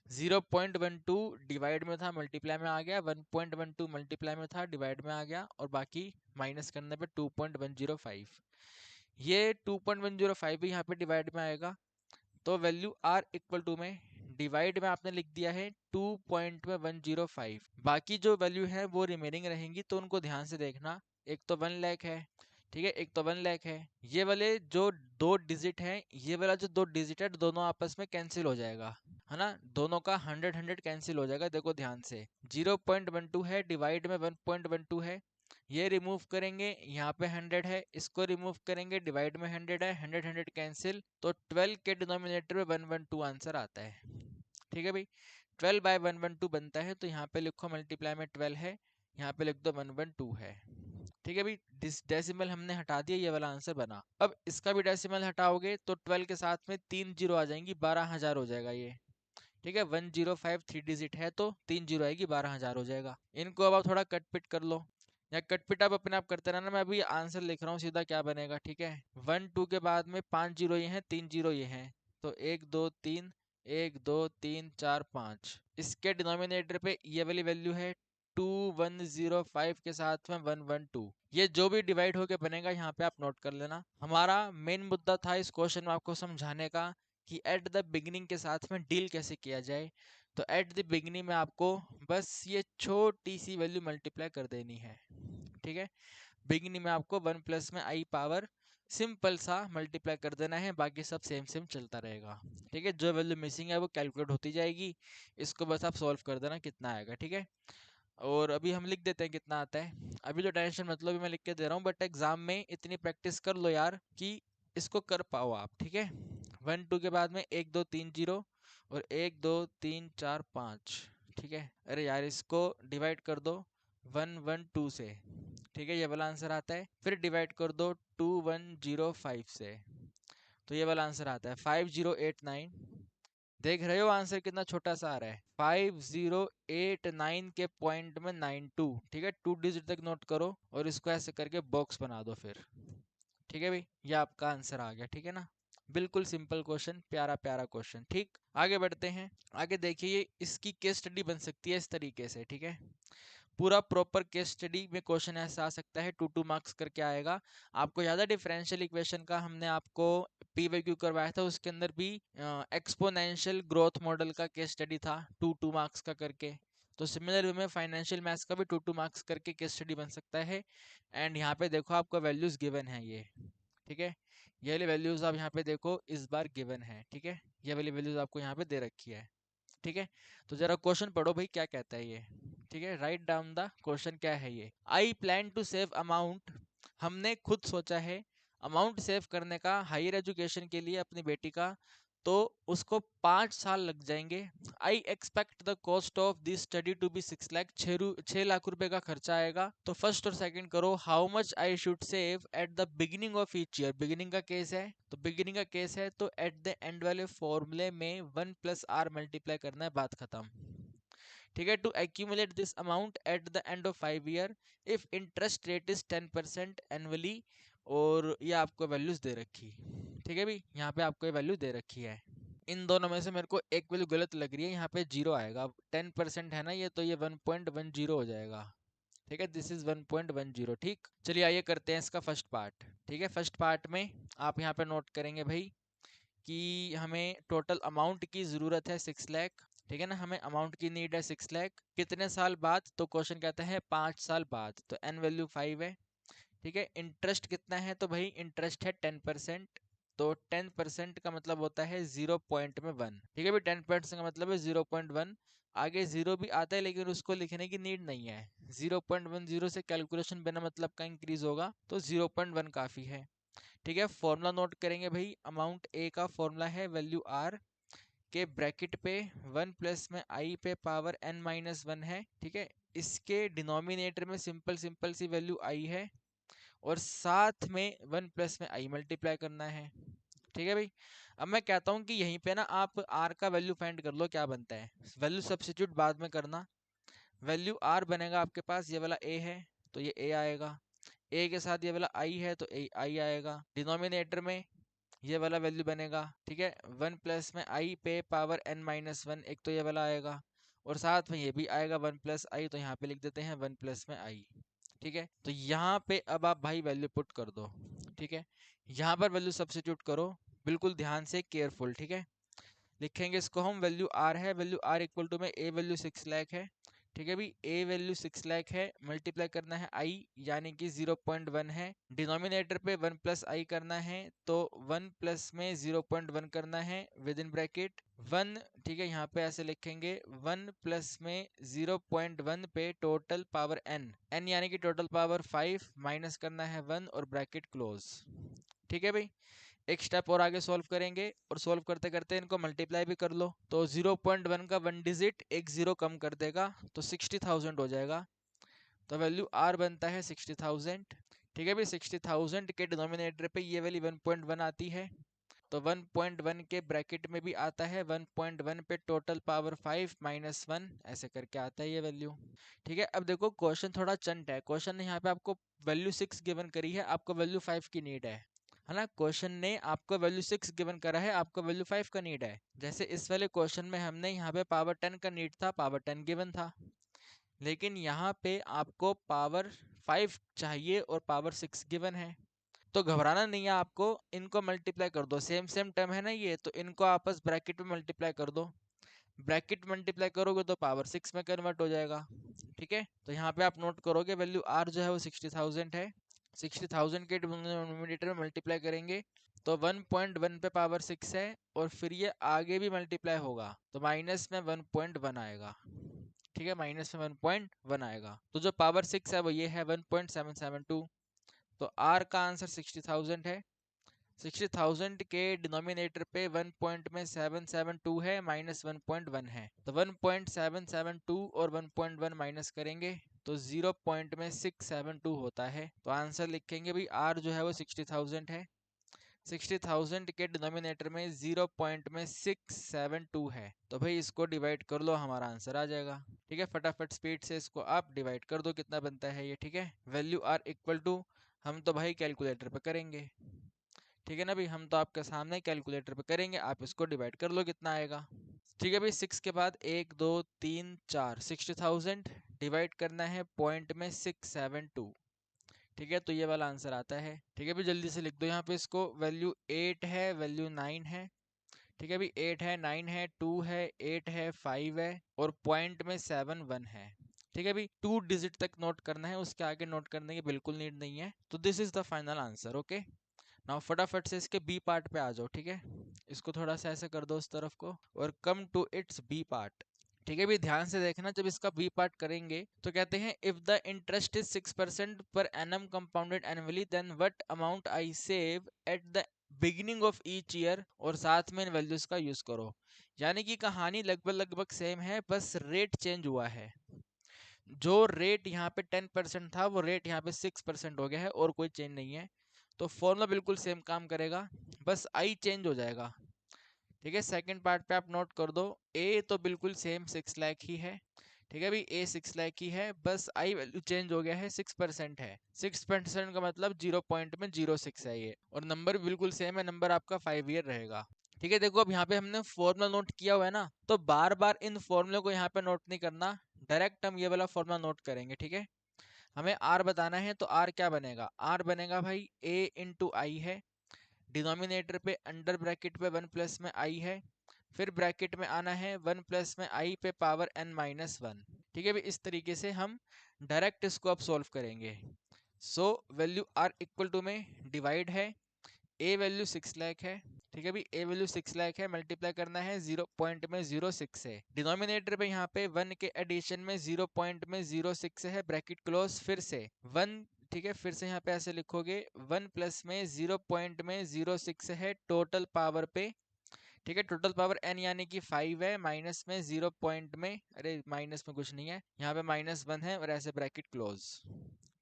0.12 डिवाइड में था, मल्टीप्लाई में आ गया, 1.12 मल्टीप्लाई में था, डिवाइड में आ गया, और बाकी माइनस करने पे 2.105। ये 2.105 भी यहाँ पे डिवाइड में आएगा, तो वैल्यू आर इक्वल टू में डिवाइड में आपने लिख दिया है 2.105। बाकी जो वैल्यू है वो रिमेनिंग रहेंगी, तो उनको ध्यान से देखना। एक तो 1 लाख है, ठीक है, एक तो 1 लाख है। ये वाले जो दो डिजिट है, ये वाला जो दो डिजिट है, दोनों आपस में कैंसिल हो जाएगा, है ना, दोनों का 100 कैंसिल हो जाएगा। देखो ध्यान से, 0.12 है, डिवाइड में 1.12 है, ये रिमूव करेंगे, यहाँ पे 100 है, इसको रिमूव करेंगे, डिवाइड में 100 है, 100 कैंसिल, तो 12 के डिनोमिनेटर में 112 आंसर आता है। ठीक है भाई, 12 बाय 112 बनता है, तो यहाँ पे लिखो मल्टीप्लाई में 12 है, यहाँ पे लिख दो 112 है। ठीक है भाई, डेसिमल हमने हटा दिया, ये वाला आंसर बना। अब इसका भी डेसिमल हटाओगे तो 12 के साथ में 3 जीरो आ जाएंगी, 12,000 हो जाएगा ये। ठीक है, 105 3 डिजिट है, तो 3 जीरो आएगी, 12,000 हो जाएगा। इनको अब आप थोड़ा कट पिट कर लो, या कट पिट आप अपने आप करते रहना, मैं अभी आंसर लिख रहा हूँ सीधा क्या बनेगा। ठीक है, 1 2 के बाद में 5 जीरो ये हैं, 3 जीरो ये हैं, तो 1 2 3, 1 2 3 4 5। इसके डिनोमिनेटर पे ये वाली वैल्यू है 2105 के साथ में 112। ये जो भी डिवाइड होके बनेगा यहाँ पे आप नोट कर लेना। हमारा मेन मुद्दा था इस क्वेश्चन में आपको समझाने का कि एट द बिगिनिंग के साथ में डील कैसे किया जाए। तो एट द बिगिनिंग में आपको बस ये छोटी सी वैल्यू मल्टीप्लाई कर देनी है। ठीक है, बिगिनिंग में आपको 1 प्लस में आई पावर सिंपल सा मल्टीप्लाई कर देना है, बाकी सब सेम सेम चलता रहेगा। ठीक है, जो वैल्यू मिसिंग है वो कैलकुलेट होती जाएगी, इसको बस आप सॉल्व कर देना कितना आएगा। ठीक है, और अभी हम लिख देते हैं कितना आता है। अभी तो टेंशन मतलब मैं लिख के दे रहा हूँ, बट एग्जाम में इतनी प्रैक्टिस कर लो यार कि इसको कर पाओ आप। ठीक है, 1 2 के बाद में 1 2 3 जीरो, और 1 2 3 4 5। ठीक है, अरे यार इसको डिवाइड कर दो 112 से। ठीक है, ये वाला आंसर आता है, फिर डिवाइड कर दो 2105 से, तो ये वाला आंसर आता है 5089। देख रहे हो आंसर कितना छोटा सा आ रहा है, 5089 के पॉइंट में 92। ठीक है, 2 डिजिट तक नोट करो और इसको ऐसे करके बॉक्स बना दो फिर। ठीक है भाई, ये आपका आंसर आ गया। ठीक है ना, बिल्कुल सिंपल क्वेश्चन, प्यारा प्यारा क्वेश्चन। ठीक, आगे बढ़ते हैं। आगे देखिए, इसकी केस स्टडी बन सकती है इस तरीके से। ठीक है, पूरा प्रॉपर केस स्टडी में क्वेश्चन ऐसा आ सकता है, 2 मार्क्स करके आएगा। आपको याद है डिफरेंशियल इक्वेशन का हमने आपको पीवाईक्यू करवाया था, उसके अंदर भी एक्सपोनेंशियल ग्रोथ मॉडल का केस स्टडी था, 2 मार्क्स का करके। तो सिमिलर वे में फाइनेंशियल मैथ्स का भी 2 मार्क्स करके केस स्टडी बन सकता है। एंड यहाँ पे देखो आपको वैल्यूज गिवन है ये। ठीक है, ये वाली वैल्यूज आप यहाँ पे देखो इस बार गिवन है। ठीक है, ये वाली वैल्यूज आपको यहाँ पे दे रखी है। ठीक है, तो जरा क्वेश्चन पढ़ो भाई क्या कहता है ये। ठीक है, राइट डाउन द क्वेश्चन क्या है ये। I plan to save amount, हमने खुद सोचा है अमाउंट सेव करने का हायर एजुकेशन के लिए अपनी बेटी का, तो उसको 5 साल लग जाएंगे। I expect the cost of this study to be 6 lakh, 6 lakh रुपए का खर्चा आएगा। तो फर्स्ट और सेकंड करो, how much I should save at the beginning of each year. Beginning का केस है, तो बिगिनिंग का केस है, तो एट द एंड वाले फॉर्मूले में 1 प्लस आर मल्टीप्लाई करना है, बात खत्म। ठीक है, to accumulate this amount at the end of 5 year if interest rate is 10% annually. और ये आपको वैल्यूज दे रखी। ठीक है भाई, यहाँ पे आपको ये वैल्यू दे रखी है। इन दोनों में से मेरे को एक वैल्यू गलत लग रही है, यहाँ पे जीरो आएगा, 10% है ना ये, तो ये 1.10 हो जाएगा। ठीक है, दिस इज 1.10। ठीक, चलिए आइए करते हैं इसका फर्स्ट पार्ट। ठीक है, फर्स्ट पार्ट में आप यहाँ पे नोट करेंगे भाई कि हमें टोटल अमाउंट की ज़रूरत है 6 लाख। ठीक है ना, हमें अमाउंट की नीड है 6 लाख, कितने साल बाद, तो क्वेश्चन कहता है 5 साल बाद, तो एन वैल्यू 5 है। ठीक है, इंटरेस्ट कितना है, तो भाई इंटरेस्ट है 10%, तो 10% का मतलब होता है 0.1। ठीक है भाई, 10% का मतलब है 0.1। आगे जीरो भी आता है लेकिन उसको लिखने की नीड नहीं है, 0.10 से कैलकुलेशन बिना मतलब का इंक्रीज होगा, तो 0.1 काफ़ी है। ठीक है, फॉर्मूला नोट करेंगे भाई, अमाउंट ए का फॉर्मूला है वैल्यू आर के ब्रैकेट पे 1 प्लस में आई पे पावर n-1 है। ठीक है, इसके डिनोमिनेटर में सिंपल सिंपल सी वैल्यू आई है, और साथ में 1 प्लस में आई मल्टीप्लाई करना है। ठीक है भाई, अब मैं कहता हूँ कि यहीं पे ना आप आर का वैल्यू फाइंड कर लो, क्या बनता है, वैल्यू सब्सिट्यूट बाद में करना। वैल्यू आर बनेगा आपके पास, ये वाला ए है तो ये ए आएगा, ए के साथ ये वाला आई है तो ए आई आएगा, डिनोमिनेटर में ये वाला वैल्यू बनेगा, ठीक है। 1 प्लस में आई पे पावर n माइनस वन, एक तो ये वाला आएगा, और साथ में ये भी आएगा 1 प्लस आई, तो यहाँ पे लिख देते हैं 1 प्लस में आई, ठीक है। तो यहाँ पे अब आप भाई वैल्यू पुट कर दो, ठीक है। यहाँ पर वैल्यू सब्स्टिट्यूट करो, बिल्कुल ध्यान से, केयरफुल, ठीक है। लिखेंगे इसको हम, वैल्यू आर है, वैल्यू आर इक्वल टू में ए वैल्यू 6 लाख है, ठीक है भाई। ए वैल्यू 6 लाख है, मल्टीप्लाई करना है आई यानी कि 0.1 है, डिनोमिनेटर पे 1 प्लस आई करना है, तो 1 प्लस में 0.1 करना है विद इन ब्रैकेट 1, ठीक है। यहाँ पे ऐसे लिखेंगे 1 प्लस में 0.1 पे टोटल पावर n, n यानी कि टोटल पावर 5 माइनस करना है 1 और ब्रैकेट क्लोज, ठीक है भाई। एक स्टेप और आगे सॉल्व करेंगे, और सॉल्व करते करते इनको मल्टीप्लाई भी कर लो, तो 0.1 का 1 डिजिट एक जीरो कम कर देगा, तो 60,000 हो जाएगा। तो वैल्यू आर बनता है 60,000, ठीक है भाई। 60,000 के डिनोमिनेटर पे ये वाली 1.1 आती है, तो 1.1 के ब्रैकेट में भी आता है 1.1 पे टोटल पावर 5 माइनस 1, ऐसे करके आता है ये वैल्यू, ठीक है। अब देखो क्वेश्चन थोड़ा चंट है, क्वेश्चन ने यहाँ पे आपको वैल्यू 6 गिवन करी है, आपको वैल्यू 5 की नीड है ना। क्वेश्चन ने आपको वैल्यू 6 गिवन करा है, आपको वैल्यू 5 का नीड है। जैसे इस वाले क्वेश्चन में हमने यहाँ पे पावर 10 का नीड था, पावर 10 गिवन था, लेकिन यहाँ पे आपको पावर 5 चाहिए और पावर 6 गिवन है। तो घबराना नहीं है आपको, इनको मल्टीप्लाई कर दो, सेम सेम टर्म है ना ये, तो इनको आपस ब्रैकेट में मल्टीप्लाई कर दो, ब्रैकेट मल्टीप्लाई करोगे तो पावर 6 में कन्वर्ट हो जाएगा, ठीक है। तो यहाँ पे आप नोट करोगे वैल्यू आर जो है वो 60,000 है, 60,000 के डिनोमिनेटर में मल्टीप्लाई करेंगे तो 1.1 पे पावर 6 है, और फिर ये आगे भी मल्टीप्लाई होगा तो माइनस में 1.1 आएगा, ठीक है। माइनस में 1.1 आएगा, तो जो पावर 6 है वो ये है 1.772, तो आर का आंसर 60,000 है। 60,000 के डिनोमिनेटर पे 1 पॉइंट में 772 है, माइनस 1.1 है, तो 1.772 और 1.1 माइनस करेंगे तो 0 पॉइंट में 672 होता है। तो आंसर लिखेंगे भाई आर जो है वो 60,000 है, 60,000 के डिनोमिनेटर में 0 पॉइंट में 672 है, तो भाई इसको डिवाइड कर लो, हमारा आंसर आ जाएगा, ठीक है। फटाफट स्पीड से इसको आप डिवाइड कर दो, कितना बनता है ये, ठीक है। वैल्यू आर इक्वल टू, हम तो भाई कैलकुलेटर पे करेंगे, ठीक है ना भाई, हम तो आपके सामने कैलकुलेटर पे करेंगे, आप इसको डिवाइड कर लो कितना आएगा, ठीक है भाई। 6 के बाद 1 2 3 4, 60,000 डिवाइड करना है पॉइंट में 672, ठीक है। तो ये वाला आंसर आता है, ठीक है भाई। जल्दी से लिख दो यहाँ पे इसको, वैल्यू 8 है, वैल्यू 9 है, ठीक है भाई। 8 है, 9 है, 2 है, 8 है, 5 है, और पॉइंट में 7 1 है, ठीक है भाई। 2 डिजिट तक नोट करना है, उसके आगे नोट करने की बिल्कुल नीड नहीं है। तो this is the final answer, okay. Now फटाफट से इसके बी पार्ट पे आ जाओ, ठीक है। इसको थोड़ा सा ऐसे कर दो उस तरफ को, और come to its B part, ठीक है भी। ध्यान से देखना, जब इसका बी पार्ट करेंगे तो कहते हैं if the interest is 6% per annum compounded annually then what amount I save at the beginning of each year, और साथ में इन वैल्यूज का यूज करो। यानी कि कहानी लगभग लगभग सेम है, बस रेट चेंज हुआ है। जो रेट यहाँ पे 10% था वो रेट यहाँ पे 6% हो गया है, और कोई चेंज नहीं है। तो फॉर्मूला बिल्कुल सेम काम करेगा, बस आई चेंज हो जाएगा, ठीक है। सेकंड पार्ट पे आप नोट कर दो, ए तो बिल्कुल सेम 6 लाख ही है, ठीक है भाई। ए 6 लाख ही है, बस आई वैल्यू चेंज हो गया है, 6% है, 6% का मतलब 0 पॉइंट में 06 है ये, और नंबर बिल्कुल सेम है, नंबर आपका 5 ईयर रहेगा, ठीक है। देखो अब यहाँ पे हमने फॉर्मूला नोट किया हुआ है ना, तो बार बार इन फॉर्मूले को यहाँ पे नोट नहीं करना, डायरेक्ट हम ये वाला फॉर्मूला नोट करेंगे, ठीक है। हमें आर बताना है, तो आर क्या बनेगा, आर बनेगा भाई ए इंटू आई है, डिनोमिनेटर पे अंडर ब्रैकेट पे 1 प्लस में आई है, फिर ब्रैकेट में आना है 1 प्लस में आई पे पावर n माइनस 1, ठीक है भाई। इस तरीके से हम डायरेक्ट इसको अब सॉल्व करेंगे। So value are equal to में डिवाइड है, ए वैल्यू 6 लाख है, ठीक है भाई। ए वैल्यू 6 लाख है, मल्टीप्लाई करना है 0 पॉइंट में 06 से, डिनोमिनेटर पे यहाँ पे 1 के एडिशन में 0 पॉइंट में 06 है, ब्रैकेट क्लोज, फिर से 1, ठीक है। फिर से यहाँ पे ऐसे लिखोगे 1 प्लस में 0 पॉइंट में 06 है टोटल पावर पे, ठीक है। टोटल पावर n यानी कि 5 है, माइनस में 0 पॉइंट में, अरे माइनस में कुछ नहीं है यहाँ पे, -1 है, और ऐसे ब्रैकेट क्लोज,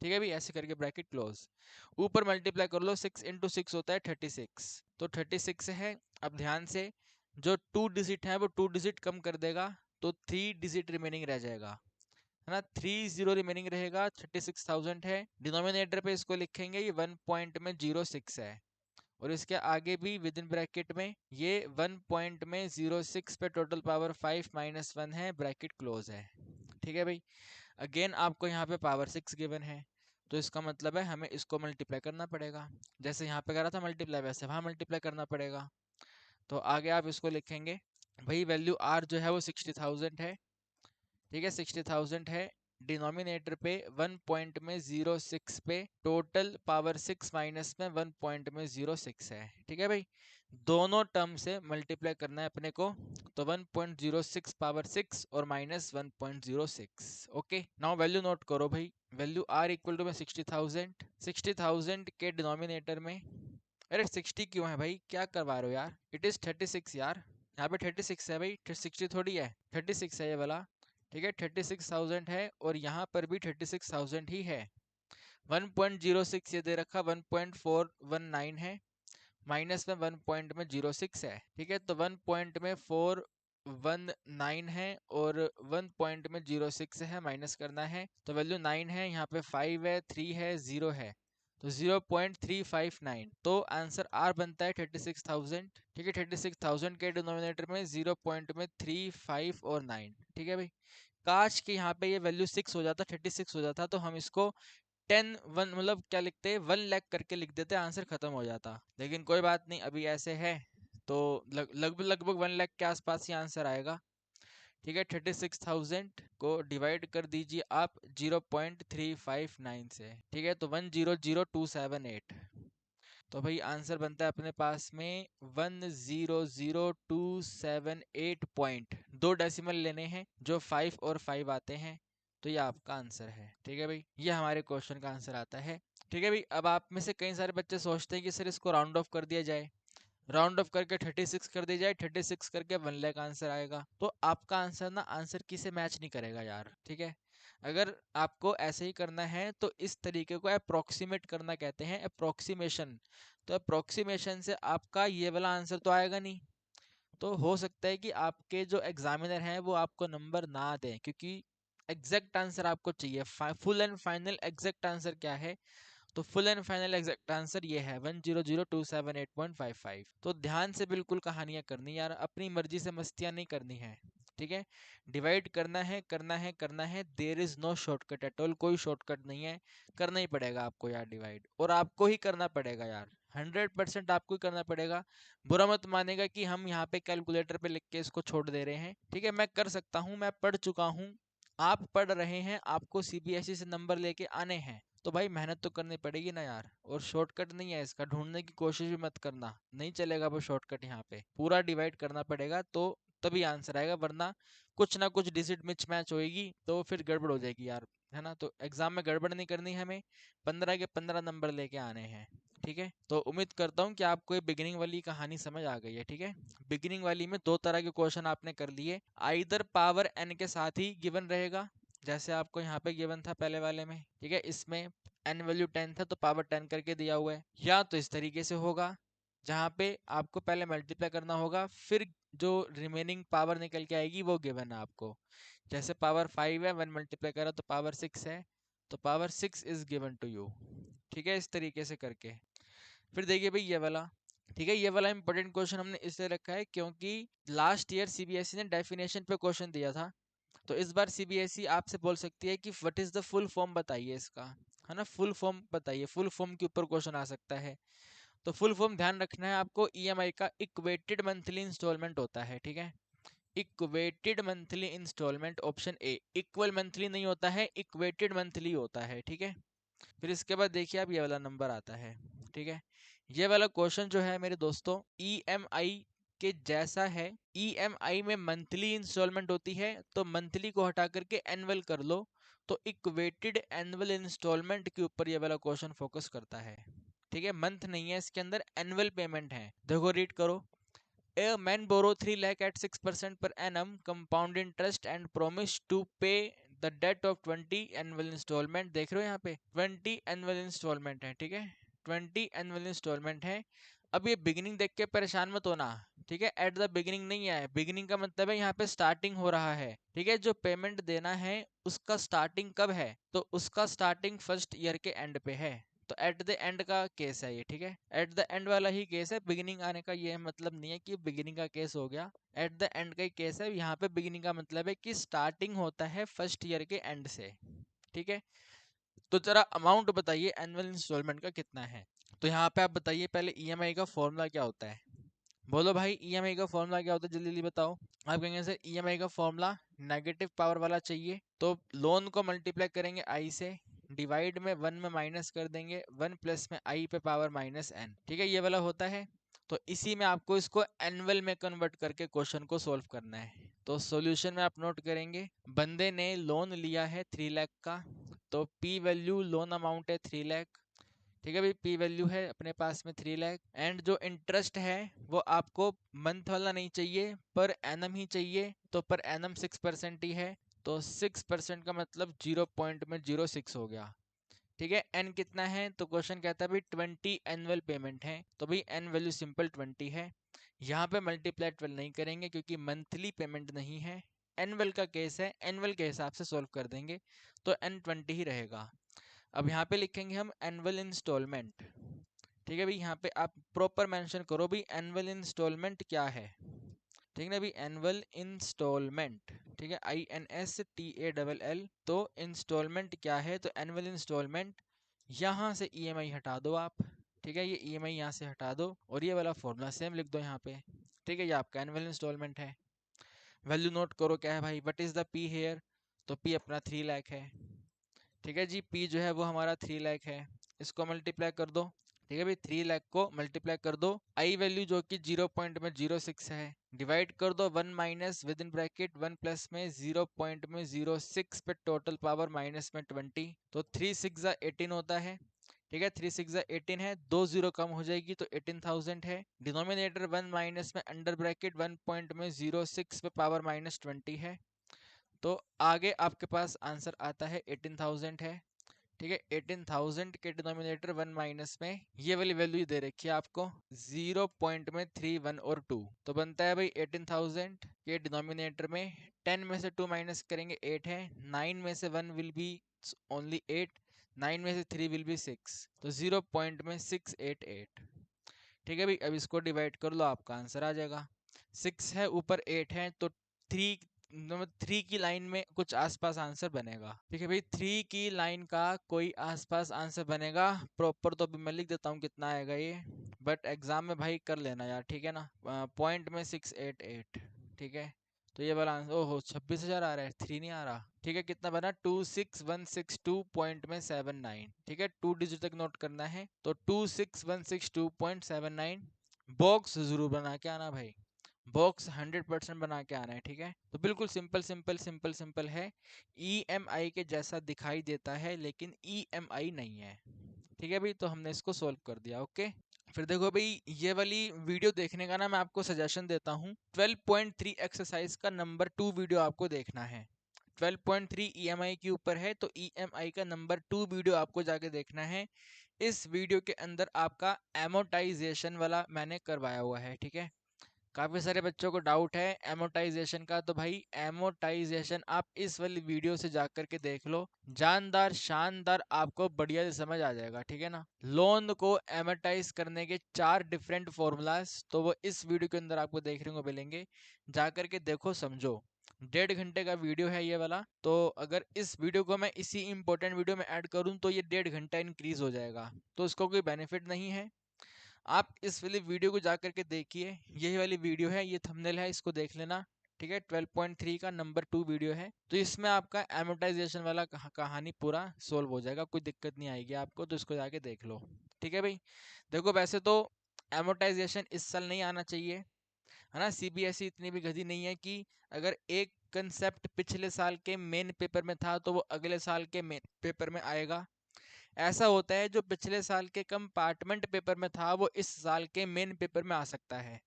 ठीक है भाई। ऐसे करके ब्रैकेट क्लोज, ऊपर मल्टीप्लाई कर लो, 6 इंटू 6 होता है 36, तो 36 है। अब ध्यान से, जो 2 डिजिट है वो 2 डिजिट कम कर देगा, तो 3 डिजिट रिमेनिंग रह जाएगा, है ना। 3 0 रिमेनिंग रहेगा, 36,000 है, डिनोमिनेटर पे इसको लिखेंगे ये 1 पॉइंट में 06 है, और इसके आगे भी विद इन ब्रैकेट में ये 1 पॉइंट में 06 पे टोटल पावर 5 माइनस 1 है, ब्रैकेट क्लोज है। ठीक है भाई। अगेन आपको यहाँ पे पावर 6 गिवन है, तो इसका मतलब है हमें इसको मल्टीप्लाई करना पड़ेगा। जैसे यहाँ पे करा था मल्टीप्लाई, वैसे वहाँ मल्टीप्लाई करना पड़ेगा। तो आगे आप इसको लिखेंगे भाई, वैल्यू आर जो है वो 60,000 है। ठीक है, 60,000 है। डिनोमिनेटर पे 1 पॉइंट में 06 पे टोटल पावर 6 माइनस में 1 पॉइंट में 06 है। ठीक है भाई, दोनों टर्म से मल्टीप्लाई करना है अपने को। तो 1.06 पावर 6 और minus 1.06। Okay, now value note करो भाई। वैल्यू आर इक्वल टू में 60,000, 60,000 के डिनोमिनेटर में, अरे 60 क्यों है भाई, क्या करवा रहे हो यार, इट इज 36 यार। यहाँ पे 36 है भाई, 60 थोड़ी है, 36 है ये वाला। ठीक है, 36,000 है और यहाँ पर भी 36,000 ही है। 1.06 ये दे रखा, 1.419 है, माइनस में 1 पॉइंट में 06 है। ठीक है, तो 1 पॉइंट में 419 है और 1 पॉइंट में 06 है, माइनस करना है। तो वैल्यू 9 है, यहाँ पे 5 है, 3 है, 0 है, तो 0.359। तो आंसर आर बनता है 36,000। ठीक है, 36,000 के डिनोमिनेटर में 0 पॉइंट में 3, 5 और 9। ठीक है भाई, काश कि यहाँ पे ये वैल्यू 6 हो जाता, 36 हो जाता, तो हम इसको 10 1 मतलब क्या लिखते, 1 लाख करके लिख देते, आंसर खत्म हो जाता। लेकिन कोई बात नहीं, अभी ऐसे है तो लगभग लगभग 1 लाख के आसपास ही आंसर आएगा। ठीक है, 36,000 को डिवाइड कर दीजिए आप 0.359 से। ठीक है, तो 1000278। तो भाई आंसर बनता है अपने पास में 100,278 पॉइंट। 2 डेसिमल लेने हैं जो 5 और 5 आते हैं, तो ये आपका आंसर है। ठीक है भाई, ये हमारे क्वेश्चन का आंसर आता है। ठीक है भाई, अब आप में से कई सारे बच्चे सोचते हैं कि सर इसको राउंड ऑफ कर दिया जाए, राउंड ऑफ करके 36 कर दिया जाए, 36 करके 1 लाख आंसर आएगा। तो आपका आंसर ना आंसर की से मैच नहीं करेगा यार। ठीक है, अगर आपको ऐसे ही करना है तो इस तरीके को अप्रोक्सीमेट करना कहते हैं, अप्रोक्सीमेशन। तो अप्रोक्सीमेशन से आपका ये वाला आंसर तो आएगा नहीं। तो हो सकता है कि आपके जो एग्जामिनर हैं वो आपको नंबर ना दें, क्योंकि एग्जैक्ट आंसर आपको चाहिए। Full and final exact answer क्या है, तो full and final exact answer ये है 100,278.55। तो ध्यान से बिल्कुल कहानियां करनी यार, अपनी मर्जी से मस्तियां नहीं करनी है। ठीक है, डिवाइड करना है, करना है, करना है, there is no shortcut at all, कोई शॉर्टकट नहीं है, करना ही पड़ेगा आपको यार डिवाइड, और आपको ही करना पड़ेगा यार, 100% आपको ही करना पड़ेगा। बुरा मत मानेगा कि हम यहाँ पे कैलकुलेटर पे लिख के इसको छोड़ दे रहे हैं। ठीक है, मैं कर सकता हूँ, मैं पढ़ चुका हूँ, आप पढ़ रहे हैं, आपको सीबीएसई से नंबर लेके आने हैं, तो भाई मेहनत तो करनी पड़ेगी ना यार। और शॉर्टकट नहीं है इसका, ढूंढने की कोशिश भी मत करना, नहीं चलेगा वो शॉर्टकट। यहाँ पे पूरा डिवाइड करना पड़ेगा तो तभी आंसर आएगा, वरना कुछ ना कुछ डिजिट मिच मैच होएगी तो फिर गड़बड़ हो जाएगी यार, है ना। तो एग्जाम में गड़बड़ नहीं करनी है हमें, 15 के 15 नंबर लेके आने हैं। ठीक है, तो उम्मीद करता हूँ कि आपको ये बिगिनिंग वाली कहानी समझ आ गई है। ठीक है, बिगिनिंग वाली में 2 तरह के क्वेश्चन आपने कर लिए, आइदर पावर n के साथ ही गिवन रहेगा, जैसे आपको यहाँ पे गिवन था पहले वाले में। ठीक है, इसमें n वैल्यू 10 था तो पावर 10 करके दिया हुआ है, या तो इस तरीके से होगा जहाँ पे आपको पहले मल्टीप्लाई करना होगा, फिर जो रिमेनिंग पावर निकल के आएगी वो गिवन है आपको। जैसे पावर 5 है, 1 मल्टीप्लाई करा तो पावर 6 है, तो power 6 is given to you. ठीक है, इस तरीके से करके फिर देखिए भाई ये वाला। ठीक है, ये वाला इंपॉर्टेंट क्वेश्चन हमने इसलिए रखा है क्योंकि लास्ट ईयर सीबीएसई ने डेफिनेशन पे क्वेश्चन दिया था, तो इस बार सीबीएसई आपसे बोल सकती है कि what is the full form बताइए इसका, है ना, फुल फॉर्म बताइए, फुल फॉर्म के ऊपर क्वेश्चन आ सकता है। तो फुल फॉर्म ध्यान रखना है आपको, ईएमआई का इक्वेटेड मंथली इंस्टॉलमेंट होता है। ठीक है, equated monthly installment, option A. Equal monthly नहीं होता है, इक्वेटेड मंथली होता है। ठीक है, फिर इसके बाद देखिए अब ये वाला नंबर आता है। ठीक है, ये वाला क्वेश्चन जो है मेरे दोस्तों ईएमआई के जैसा है। ईएमआई में मंथली इंस्टॉलमेंट होती है, तो मंथली को हटा करके एनुअल कर लो, तो इक्वेटेड एनुअल इंस्टॉलमेंट के ऊपर ये वाला क्वेश्चन फोकस करता है। ठीक है, मंथ नहीं है इसके अंदर, एनुअल पेमेंट है। देखो रीड करो, A man borrow 3 lakh at 6% per annum compound interest and promise to pay the debt of 20 annual installment। देख रहे हो यहाँ पे 20 annual installment है। ठीक है, 20 annual installment है। अब ये बिगिनिंग देख के परेशान मत होना। ठीक है, एट द बिगिनिंग नहीं है, बिगिनिंग का मतलब है यहाँ पे स्टार्टिंग हो रहा है। ठीक है, जो पेमेंट देना है उसका स्टार्टिंग कब है, तो उसका स्टार्टिंग फर्स्ट ईयर के एंड पे है। तो एट द एंड का केस है ये, ठीक है, एट द एंड वाला ही केस है, बिगिनिंग आने का ये मतलब नहीं है कि बिगिनिंग का केस हो गया, एट द एंड का ही केस है। यहाँ पे बिगिनिंग का मतलब है कि स्टार्टिंग होता है फर्स्ट ईयर के एंड से, ठीक है। तो जरा अमाउंट बताइए एनुअल इंस्टॉलमेंट का कितना है। तो यहाँ पे आप बताइए पहले ईएमआई का फॉर्मूला क्या होता है। बोलो भाई ईएमआई का फॉर्मूला क्या होता है, जल्दी जल्दी बताओ। आप कहेंगे सर ईएमआई का फॉर्मूला नेगेटिव पावर वाला चाहिए, तो लोन को मल्टीप्लाई करेंगे आई से, डिवाइड में 1 में माइनस कर देंगे, 1 प्लस में आई पे पावर माइनस एन, ठीक है, ये वाला होता है। तो इसी में आपको इसको एनुअल में कन्वर्ट करके क्वेश्चन को सोल्व करना है। तो सॉल्यूशन में आप नोट करेंगे, बंदे ने लोन लिया है 3 लाख का, तो पी वैल्यू लोन अमाउंट है 3 लाख, ठीक है भाई, पी वैल्यू है अपने पास में 3 लाख। एंड जो इंटरेस्ट है वो आपको मंथ वाला नहीं चाहिए, पर एनम ही चाहिए, तो पर एनम 6% ही है, तो 6% का मतलब 0.06 हो गया, ठीक है। एन कितना है, तो क्वेश्चन कहता है भाई 20 एनुअल पेमेंट है, तो भाई एन वैल्यू सिंपल 20 है। यहाँ पे मल्टीप्लाई 12 नहीं करेंगे क्योंकि मंथली पेमेंट नहीं है, एनुअल का केस है, एनुअल के हिसाब से सोल्व कर देंगे, तो एन 20 ही रहेगा। अब यहाँ पे लिखेंगे हम एनुअल इंस्टॉलमेंट, ठीक है भाई, यहाँ पे आप प्रॉपर मेंशन करो भाई एनुअल इंस्टॉलमेंट क्या है, ठीक है ना भाई, एनुअल इंस्टॉलमेंट, ठीक है, INSTALL। तो इंस्टॉलमेंट क्या है, तो एनुअल इंस्टॉलमेंट, यहाँ से ईएमआई हटा दो आप, ठीक है, ये ईएमआई यहाँ से हटा दो और ये वाला फॉर्मूला सेम लिख दो यहाँ पे, ठीक है, ये आपका एनुअल इंस्टॉलमेंट है। वैल्यू नोट करो क्या है भाई, what is the P here, तो पी अपना 3 लाख है, ठीक है जी, पी जो है वो हमारा 3 लाख है, इसको मल्टीप्लाई कर दो, ठीक है भाई, 3 लाख को मल्टीप्लाई कर दो, आई वैल्यू जो कि 0.06 है, डिवाइड कर दो 1 minus with in bracket 1 plus में 0.06 पे टोटल पावर माइनस में 20, तो 3 6 18 होता है, ठीक है, 3 6 18 है, 2 जीरो कम हो जाएगी तो 18,000 है, डिनोमिनेटर 1 माइनस में अंडर ब्रैकेट 1.06 पे पावर माइनस 20 है, तो आगे आपके पास आंसर आता है 18,000 है, ठीक है, 18,000 के डिनोमिनेटर 1 माइनस में ये वाली वैल्यू दे रखी है आपको 0.31 और 2, तो बनता है भाई 18,000 के डिनोमिनेटर में 10 में से 2 माइनस करेंगे 8 है, 9 में से 1 विल बी ओनली 8, 9 में से 3 विल बी 6, तो 0.688, ठीक है भाई। अब इसको डिवाइड कर लो, आपका आंसर आ जाएगा, 6 है ऊपर 8 है, तो 3 नंबर 3 की लाइन में कुछ आसपास आंसर बनेगा, ठीक है भाई, 3 की लाइन का कोई आसपास आंसर बनेगा, प्रॉपर तो अभी मैं लिख देता हूँ कितना आएगा ये, बट एग्जाम में भाई कर लेना यार, ठीक है ना, पॉइंट में 688, ठीक है, तो ये वाला आंसर, ओहो 26,000 आ रहा है, 3 नहीं आ रहा, ठीक है, कितना बना 26,162.79, ठीक है, 2 डिजिट तक नोट करना है, तो 26,162.79, बॉक्स जरूर बना के आना भाई, बॉक्स 100% बना के आना है, ठीक है, तो बिल्कुल सिंपल सिंपल सिंपल सिंपल है, ईएमआई के जैसा दिखाई देता है लेकिन ईएमआई नहीं है, ठीक है भाई, तो हमने इसको सोल्व कर दिया, ओके। फिर देखो भाई ये वाली वीडियो देखने का ना मैं आपको सजेशन देता हूँ, 12.3 एक्सरसाइज का नंबर 2 वीडियो आपको देखना है, 12.3 ईएमआई के ऊपर है, तो ईएमआई का नंबर 2 वीडियो आपको जाके देखना है। इस वीडियो के अंदर आपका एमोटाइजेशन वाला मैंने करवाया हुआ है, ठीक है, काफी सारे बच्चों को डाउट है एमोटाइजेशन का, तो भाई एमोटाइजेशन आप इस वाली वीडियो से जाकर के देख लो, जानदार शानदार आपको बढ़िया से समझ आ जाएगा, ठीक है ना। लोन को एमोटाइज करने के 4 डिफरेंट फॉर्मूलाज तो वो इस वीडियो के अंदर आपको देखने को मिलेंगे, जाकर के देखो समझो, 1.5 घंटे का वीडियो है ये वाला, तो अगर इस वीडियो को मैं इसी इंपॉर्टेंट वीडियो में ऐड करूं तो ये 1.5 घंटा इंक्रीज हो जाएगा, तो इसको कोई बेनिफिट नहीं है। आप इस वाली वीडियो को जा करके देखिए, यही वाली वीडियो है, ये थंबनेल है, इसको देख लेना, ठीक है, 12.3 का नंबर 2 वीडियो है, तो इसमें आपका एमोटाइजेशन वाला कहानी पूरा सोल्व हो जाएगा, कोई दिक्कत नहीं आएगी आपको, तो इसको जाके देख लो, ठीक है भाई। देखो वैसे तो एमोटाइजेशन इस साल नहीं आना चाहिए, है ना, सीबीएसई इतनी भी गधी नहीं है कि अगर एक कंसेप्ट पिछले साल के मेन पेपर में था तो वो अगले साल के मेन पेपर में आएगा, ऐसा होता है जो पिछले साल के कंपार्टमेंट पेपर में था वो इस साल के मेन पेपर में आ सकता है,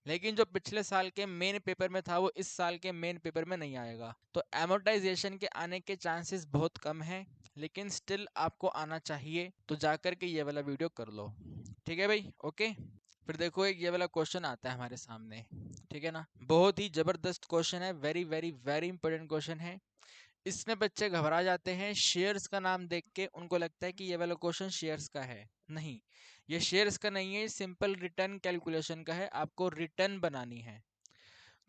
लेकिन जो पिछले साल के मेन पेपर में था वो इस साल के मेन पेपर में नहीं आएगा, तो एमोटाइजेशन के आने के चांसेस बहुत कम है, लेकिन स्टिल आपको आना चाहिए, तो जाकर के ये वाला वीडियो कर लो, ठीक है भाई, ओके। फिर देखो एक ये वाला क्वेश्चन आता है हमारे सामने, ठीक है ना, बहुत ही जबरदस्त क्वेश्चन है, very very very important question है, इसमें बच्चे घबरा जाते हैं शेयर्स का नाम देख के, उनको लगता है कि ये वाला क्वेश्चन शेयर्स का है। नहीं, ये शेयर्स का नहीं है, सिंपल रिटर्न कैलकुलेशन का है, आपको रिटर्न बनानी है।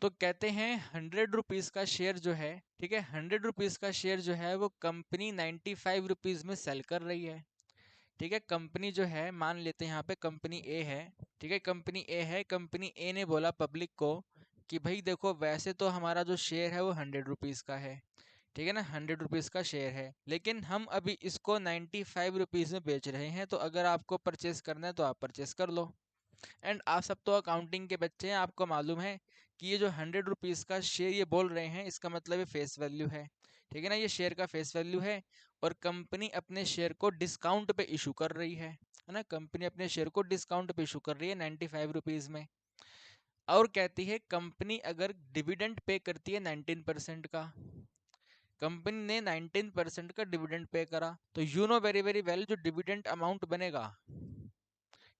तो कहते हैं 100 रुपीज का शेयर जो है, ठीक है, 100 रुपीज का शेयर जो है वो कंपनी 95 रुपीज में सेल कर रही है। ठीक है, कंपनी जो है, मान लेते हैं यहाँ पे कंपनी ए है, ठीक है, कंपनी ए है, कंपनी ए ने बोला पब्लिक को कि भाई देखो वैसे तो हमारा जो शेयर है वो 100 रुपीज का है, ठीक है ना, 100 रुपीज का शेयर है, लेकिन हम अभी इसको 95 रुपीज में बेच रहे हैं, तो अगर आपको परचेस करना है तो आप परचेस कर लो। एंड आप सब तो अकाउंटिंग के बच्चे हैं, आपको मालूम है कि ये जो 100 रुपीज का शेयर ये बोल रहे हैं, इसका मतलब ये फेस वैल्यू है, ठीक है ना, ये शेयर का फेस वैल्यू है। और कंपनी अपने शेयर को डिस्काउंट पे इशू कर रही है ना, कंपनी अपने शेयर को डिस्काउंट पे इशू कर रही है 95 रुपीज में। और कहती है कंपनी अगर डिविडेंड पे करती है 19% का, कंपनी ने 19% का डिविडेंड पे करा, तो you know very very well जो डिविडेंड अमाउंट बनेगा,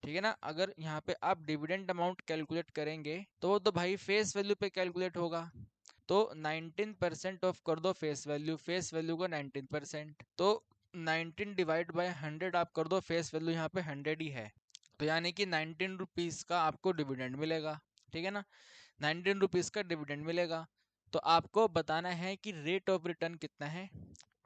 ठीक है ना, अगर यहाँ पे आप डिविडेंड अमाउंट कैलकुलेट करेंगे तो वो तो भाई फेस वैल्यू पे कैलकुलेट होगा। तो 19% ऑफ कर दो फेस वैल्यू को 19%, तो 19 डिवाइड बाय 100 आप कर दो, फेस वैल्यू यहाँ पे 100 ही है, तो यानी कि 19 रुपीज का आपको डिविडेंड मिलेगा, ठीक है ना, 19 रुपीज का डिविडेंड मिलेगा। तो आपको बताना है कि रेट ऑफ रिटर्न कितना है,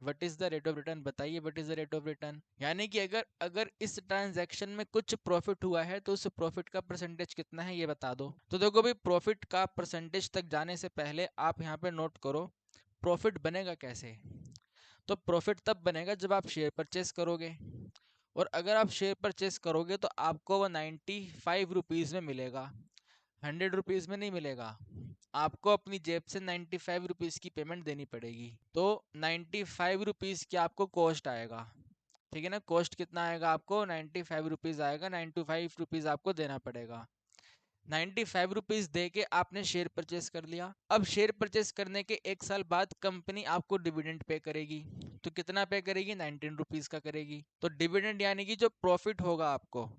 what is the rate of return, बताइए what is the rate of return, यानी कि अगर अगर इस ट्रांजैक्शन में कुछ प्रॉफिट हुआ है तो उस प्रॉफिट का परसेंटेज कितना है ये बता दो। तो देखो भाई, प्रॉफिट का परसेंटेज तक जाने से पहले आप यहाँ पे नोट करो प्रॉफिट बनेगा कैसे। तो प्रॉफिट तब बनेगा जब आप शेयर परचेस करोगे, और अगर आप शेयर परचेस करोगे तो आपको वो 95 रुपीज में मिलेगा, 100 रुपीज में नहीं मिलेगा। आपको अपनी जेब से 95 रुपीज की पेमेंट देनी पड़ेगी, तो 95 रुपीज की आपको कॉस्ट आएगा, ठीक है ना, कॉस्ट कितना आएगा आपको, 95 रुपीज आएगा, 95 रुपीज आपको देना पड़ेगा। 95 रुपीज दे के आपने शेयर परचेस कर लिया। अब शेयर परचेस करने के 1 साल बाद कंपनी आपको डिविडेंड पे करेगी, तो कितना पे करेगी, 19 रुपीज का करेगी। तो डिविडेंड यानी कि जो प्रॉफिट होगा आपको,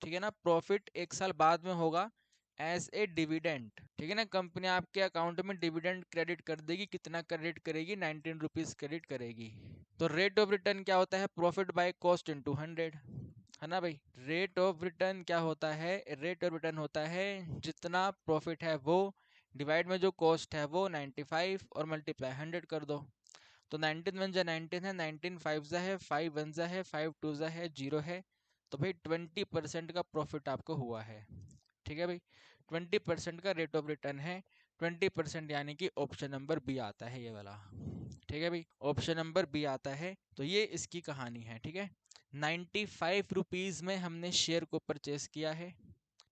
ठीक है ना, प्रॉफिट 1 साल बाद में होगा एज ए डिविडेंड, ठीक है ना, कंपनी आपके अकाउंट में डिविडेंड क्रेडिट कर देगी, कितना क्रेडिट करेगी, 19 रुपीज क्रेडिट करेगी। तो रेट ऑफ रिटर्न क्या होता है, प्रॉफिट बाय कॉस्ट इंटू 100, है ना भाई। रेट ऑफ रिटर्न क्या होता है, रेट ऑफ रिटर्न होता है जितना प्रॉफिट है वो डिवाइड में जो कॉस्ट है वो 95 और मल्टीप्लाई 100 कर दो। तो 19 वन जा 19 है, 19 फाइव जा है, 5 वन जा है, 5 टू जा है, 0 है, तो भाई 20% का प्रॉफिट आपको हुआ है, ठीक है भाई, 20% का रेट ऑफ रिटर्न है, 20%, यानी कि ऑप्शन नंबर बी आता है ये वाला, ठीक है भाई, ऑप्शन नंबर बी आता है। तो ये इसकी कहानी है, ठीक है, 95 रुपीज में हमने शेयर को परचेस किया है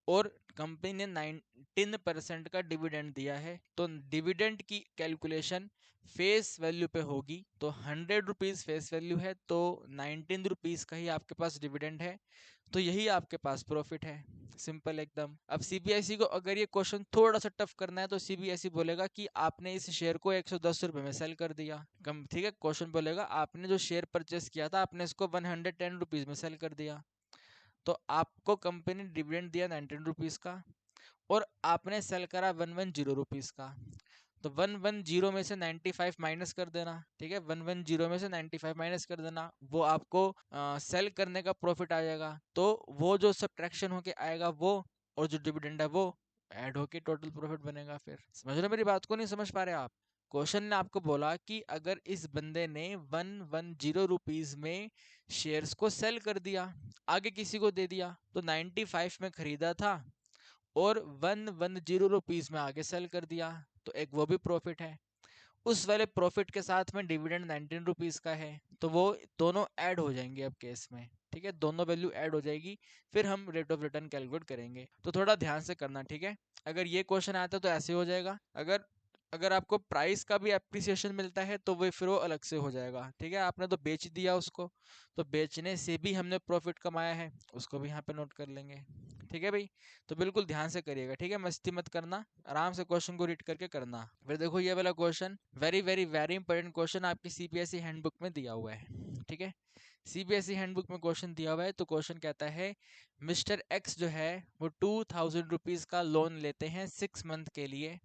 और कंपनी ने 19% का डिविडेंड दिया है, तो डिविडेंड की कैलकुलेशन फेस वैल्यू पे होगी। तो 100 रुपीज फेस वैल्यू है, तो 19 रुपीज का ही आपके पास डिविडेंड है, तो यही आपके पास प्रॉफिट है, सिंपल एकदम। अब सीबीएसई को अगर ये क्वेश्चन थोड़ा सा टफ करना है तो सीबीएसई बोलेगा कि आपने इस शेयर को 110 रुपए में सेल कर दिया, कम, ठीक है, क्वेश्चन बोलेगा आपने जो शेयर परचेस किया था आपने इसको 110 रुपीज में सेल कर दिया, तो आपको कंपनी ने डिविडेंड दिया 19 रुपीज का, और आपने सेल करा 110 रुपीज का, तो 110 में से 95 माइनस कर देना, ठीक है, 110 में से 95 माइनस कर देना, वो आपको सेल करने का प्रॉफिट आ जाएगा, तो वो जो सब्ट्रैक्शन होके आएगा वो, और जो डिविडेंड है वो ऐड होके टोटल प्रॉफिट बनेगा। फिर समझ रहे मेरी बात को, नहीं समझ पा रहे आप। क्वेश्चन ने आपको बोला कि अगर इस बंदे ने 110 रुपीज में शेयर्स को सेल कर दिया, आगे किसी को दे दिया, तो 95 में खरीदा था और 110 रुपीज में आगे सेल कर दिया, तो एक वो भी प्रॉफिट है। उस वाले प्रॉफिट के साथ में डिविडेंड 19 रुपीज का है, तो वो दोनों ऐड हो जाएंगे अब केस में, ठीक है, दोनों वैल्यू ऐड हो जाएगी, फिर हम रेट ऑफ रिटर्न कैलकुलेट करेंगे। तो थोड़ा ध्यान से करना, ठीक है, अगर ये क्वेश्चन आता है तो ऐसे हो जाएगा, अगर अगर आपको प्राइस का भी एप्रिसिएशन मिलता है तो वो फिर वो अलग से हो जाएगा, ठीक है, आपने तो बेच दिया उसको, तो बेचने से भी हमने प्रॉफिट कमाया है, उसको भी यहाँ पे नोट कर लेंगे, ठीक है भाई। तो बिल्कुल ध्यान से करिएगा, ठीक है, मस्ती मत करना, आराम से क्वेश्चन को रीड करके करना। फिर देखो ये वाला question very very very important question आपकी सीबीएसई हैंडबुक में दिया हुआ है, ठीक है, सीबीएसई हैंडबुक में क्वेश्चन दिया हुआ है। तो क्वेश्चन कहता है मिस्टर एक्स जो है वो 2000 रुपीज का लोन लेते हैं 6 मंथ के लिए,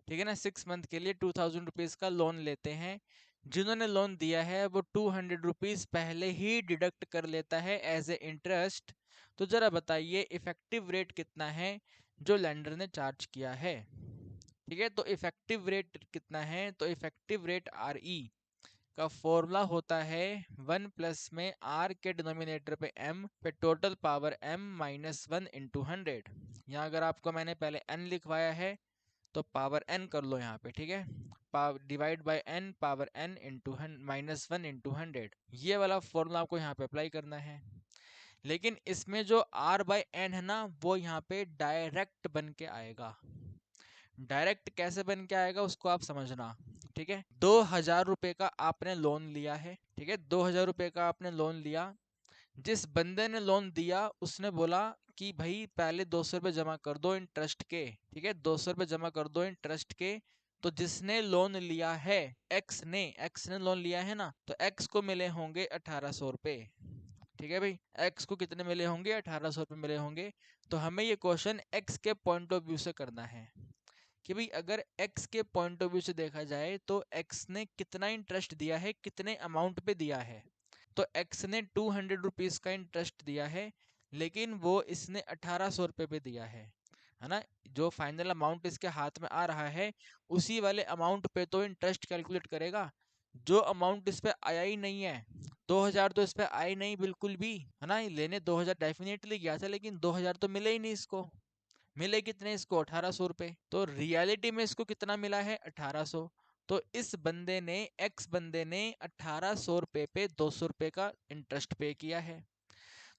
ठीक है ना, 6 मंथ के लिए 2000 रुपीज का लोन लेते हैं, जिन्होंने लोन दिया है वो 200 रुपीज पहले ही डिडक्ट कर लेता है एज ए इंटरेस्ट। तो जरा बताइए इफेक्टिव रेट कितना है जो लेंडर ने चार्ज किया है। ठीक है, तो इफेक्टिव रेट कितना है, तो इफेक्टिव रेट आर ई का फॉर्मूला होता है 1 में r के डिनोमिनेटर पे m पे टोटल पावर m -1 × 100। यहाँ अगर आपको मैंने पहले n लिखवाया है तो पावर n कर लो यहाँ पे, ठीक है, divide by n power n into -1 × 100। ये वाला फॉर्मूला आपको यहाँ पे अप्लाई करना है। लेकिन इसमें जो r बाय n है ना वो यहाँ पे डायरेक्ट बन के आएगा। डायरेक्ट कैसे बन के आएगा उसको आप समझना। ठीक है, 2000 रुपए का आपने लोन लिया है। ठीक है, 2000 रुपए का आपने लोन लिया। जिस बंदे ने लोन दिया उसने बोला कि भाई पहले 200 रुपये जमा कर दो इंटरेस्ट के। ठीक है, 200 रुपये जमा कर दो इंटरेस्ट के। तो जिसने लोन लिया है एक्स ने लोन लिया है ना, तो एक्स को मिले होंगे 1800 रुपये। ठीक है भाई, एक्स को कितने मिले होंगे, 1800 रुपये मिले होंगे। तो हमें ये क्वेश्चन एक्स के पॉइंट ऑफ व्यू से करना है कि भाई अगर x के पॉइंट ऑफ व्यू से देखा जाए तो x ने कितना इंटरेस्ट दिया है, कितने अमाउंट पे दिया है। तो x ने 200 रुपीज का इंटरेस्ट दिया है, लेकिन वो इसने 1800 रुपये पे दिया है ना। जो फाइनल अमाउंट इसके हाथ में आ रहा है उसी वाले अमाउंट पे तो इंटरेस्ट कैलकुलेट करेगा। जो अमाउंट इस पे आया ही नहीं है, 2000 तो इस पे आए नहीं बिल्कुल भी, है ना। लेने 2000 डेफिनेटली गया था, लेकिन 2000 तो मिले ही नहीं इसको। मिले कितने इसको, 1800 रुपये। तो रियलिटी में इसको कितना मिला है, 1800। तो इस बंदे ने, एक्स बंदे ने 1800 रुपये पे 200 रुपये का इंटरेस्ट पे किया है।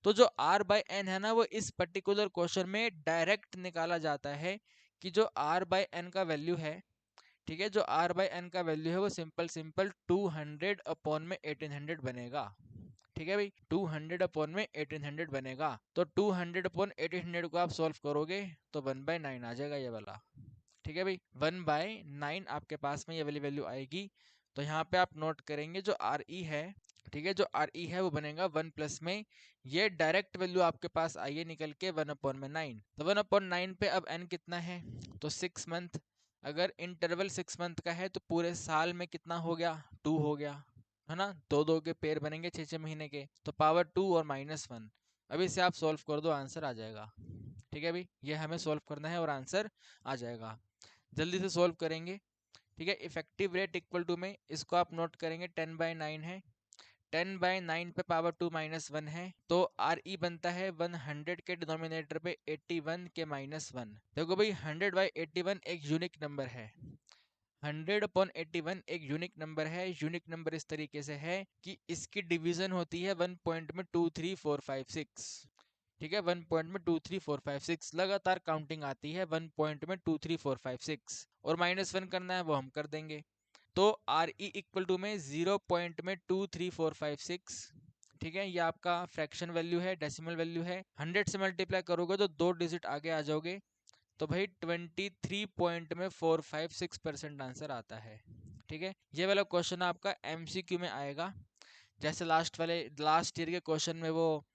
तो जो r बाय एन है ना वो इस पर्टिकुलर क्वेश्चन में डायरेक्ट निकाला जाता है कि जो r बाय एन का वैल्यू है, ठीक है, जो r बाय एन का वैल्यू है वो सिंपल सिंपल 200 अपॉन में 1800 बनेगा। ठीक है भाई, 200/1800 बनेगा। तो 200/1800 को आप सॉल्व करोगे तो 1/9 आ जाएगा ये वाला। ठीक है भाई, 1/9 आपके पास में ये वाली वैल्यू आएगी। तो यहाँ पे आप नोट करेंगे जो आर ई है, ठीक है, जो आर ई है वो बनेगा 1 में ये डायरेक्ट वैल्यू आपके पास आई है निकल के 1/9। तो 1/9 पे अब एन कितना है, तो 6 मंथ। अगर इंटरवल 6 मंथ का है तो पूरे साल में कितना हो गया, 2 हो गया, है ना। 2 2 के पेयर बनेंगे 6 6 महीने के, तो पावर 2 और -1। अब इसे आप सॉल्व कर दो, आंसर आ जाएगा। ठीक है भाई, ये हमें सॉल्व करना है और आंसर आ जाएगा। जल्दी से सॉल्व करेंगे। ठीक है, इफेक्टिव रेट इक्वल टू में इसको आप नोट करेंगे 10/9 है। 10/9 पे पावर 2 -1 है, तो आर ई बनता है 100 के डिनोमिनेटर पे 81 के -1। देखो भाई 100/81 एक यूनिक नंबर है। 100/81 एक यूनिक नंबर है। यूनिक नंबर इस तरीके से है कि इसकी डिवीजन होती है 1 पॉइंट में 2 3 4 5 6। ठीक है, 1 पॉइंट में 2 3 4 5 6 लगातार काउंटिंग आती है 1 पॉइंट में 2 3 4 5 6, और -1 करना है वो हम कर देंगे। तो आर ई इक्वल टू में 0 पॉइंट में 2 3 4 5 6। ठीक है, ये आपका फ्रैक्शन वैल्यू है, डेसिमल वैल्यू है। 100 से मल्टीप्लाई करोगे तो 2 डिजिट आगे आ जाओगे। तो भाई 23.456% आंसर आता है। ठीक है, ये वाला क्वेश्चन आपका एमसीक्यू में आएगा। जैसे लास्ट ईयर के क्वेश्चन में वो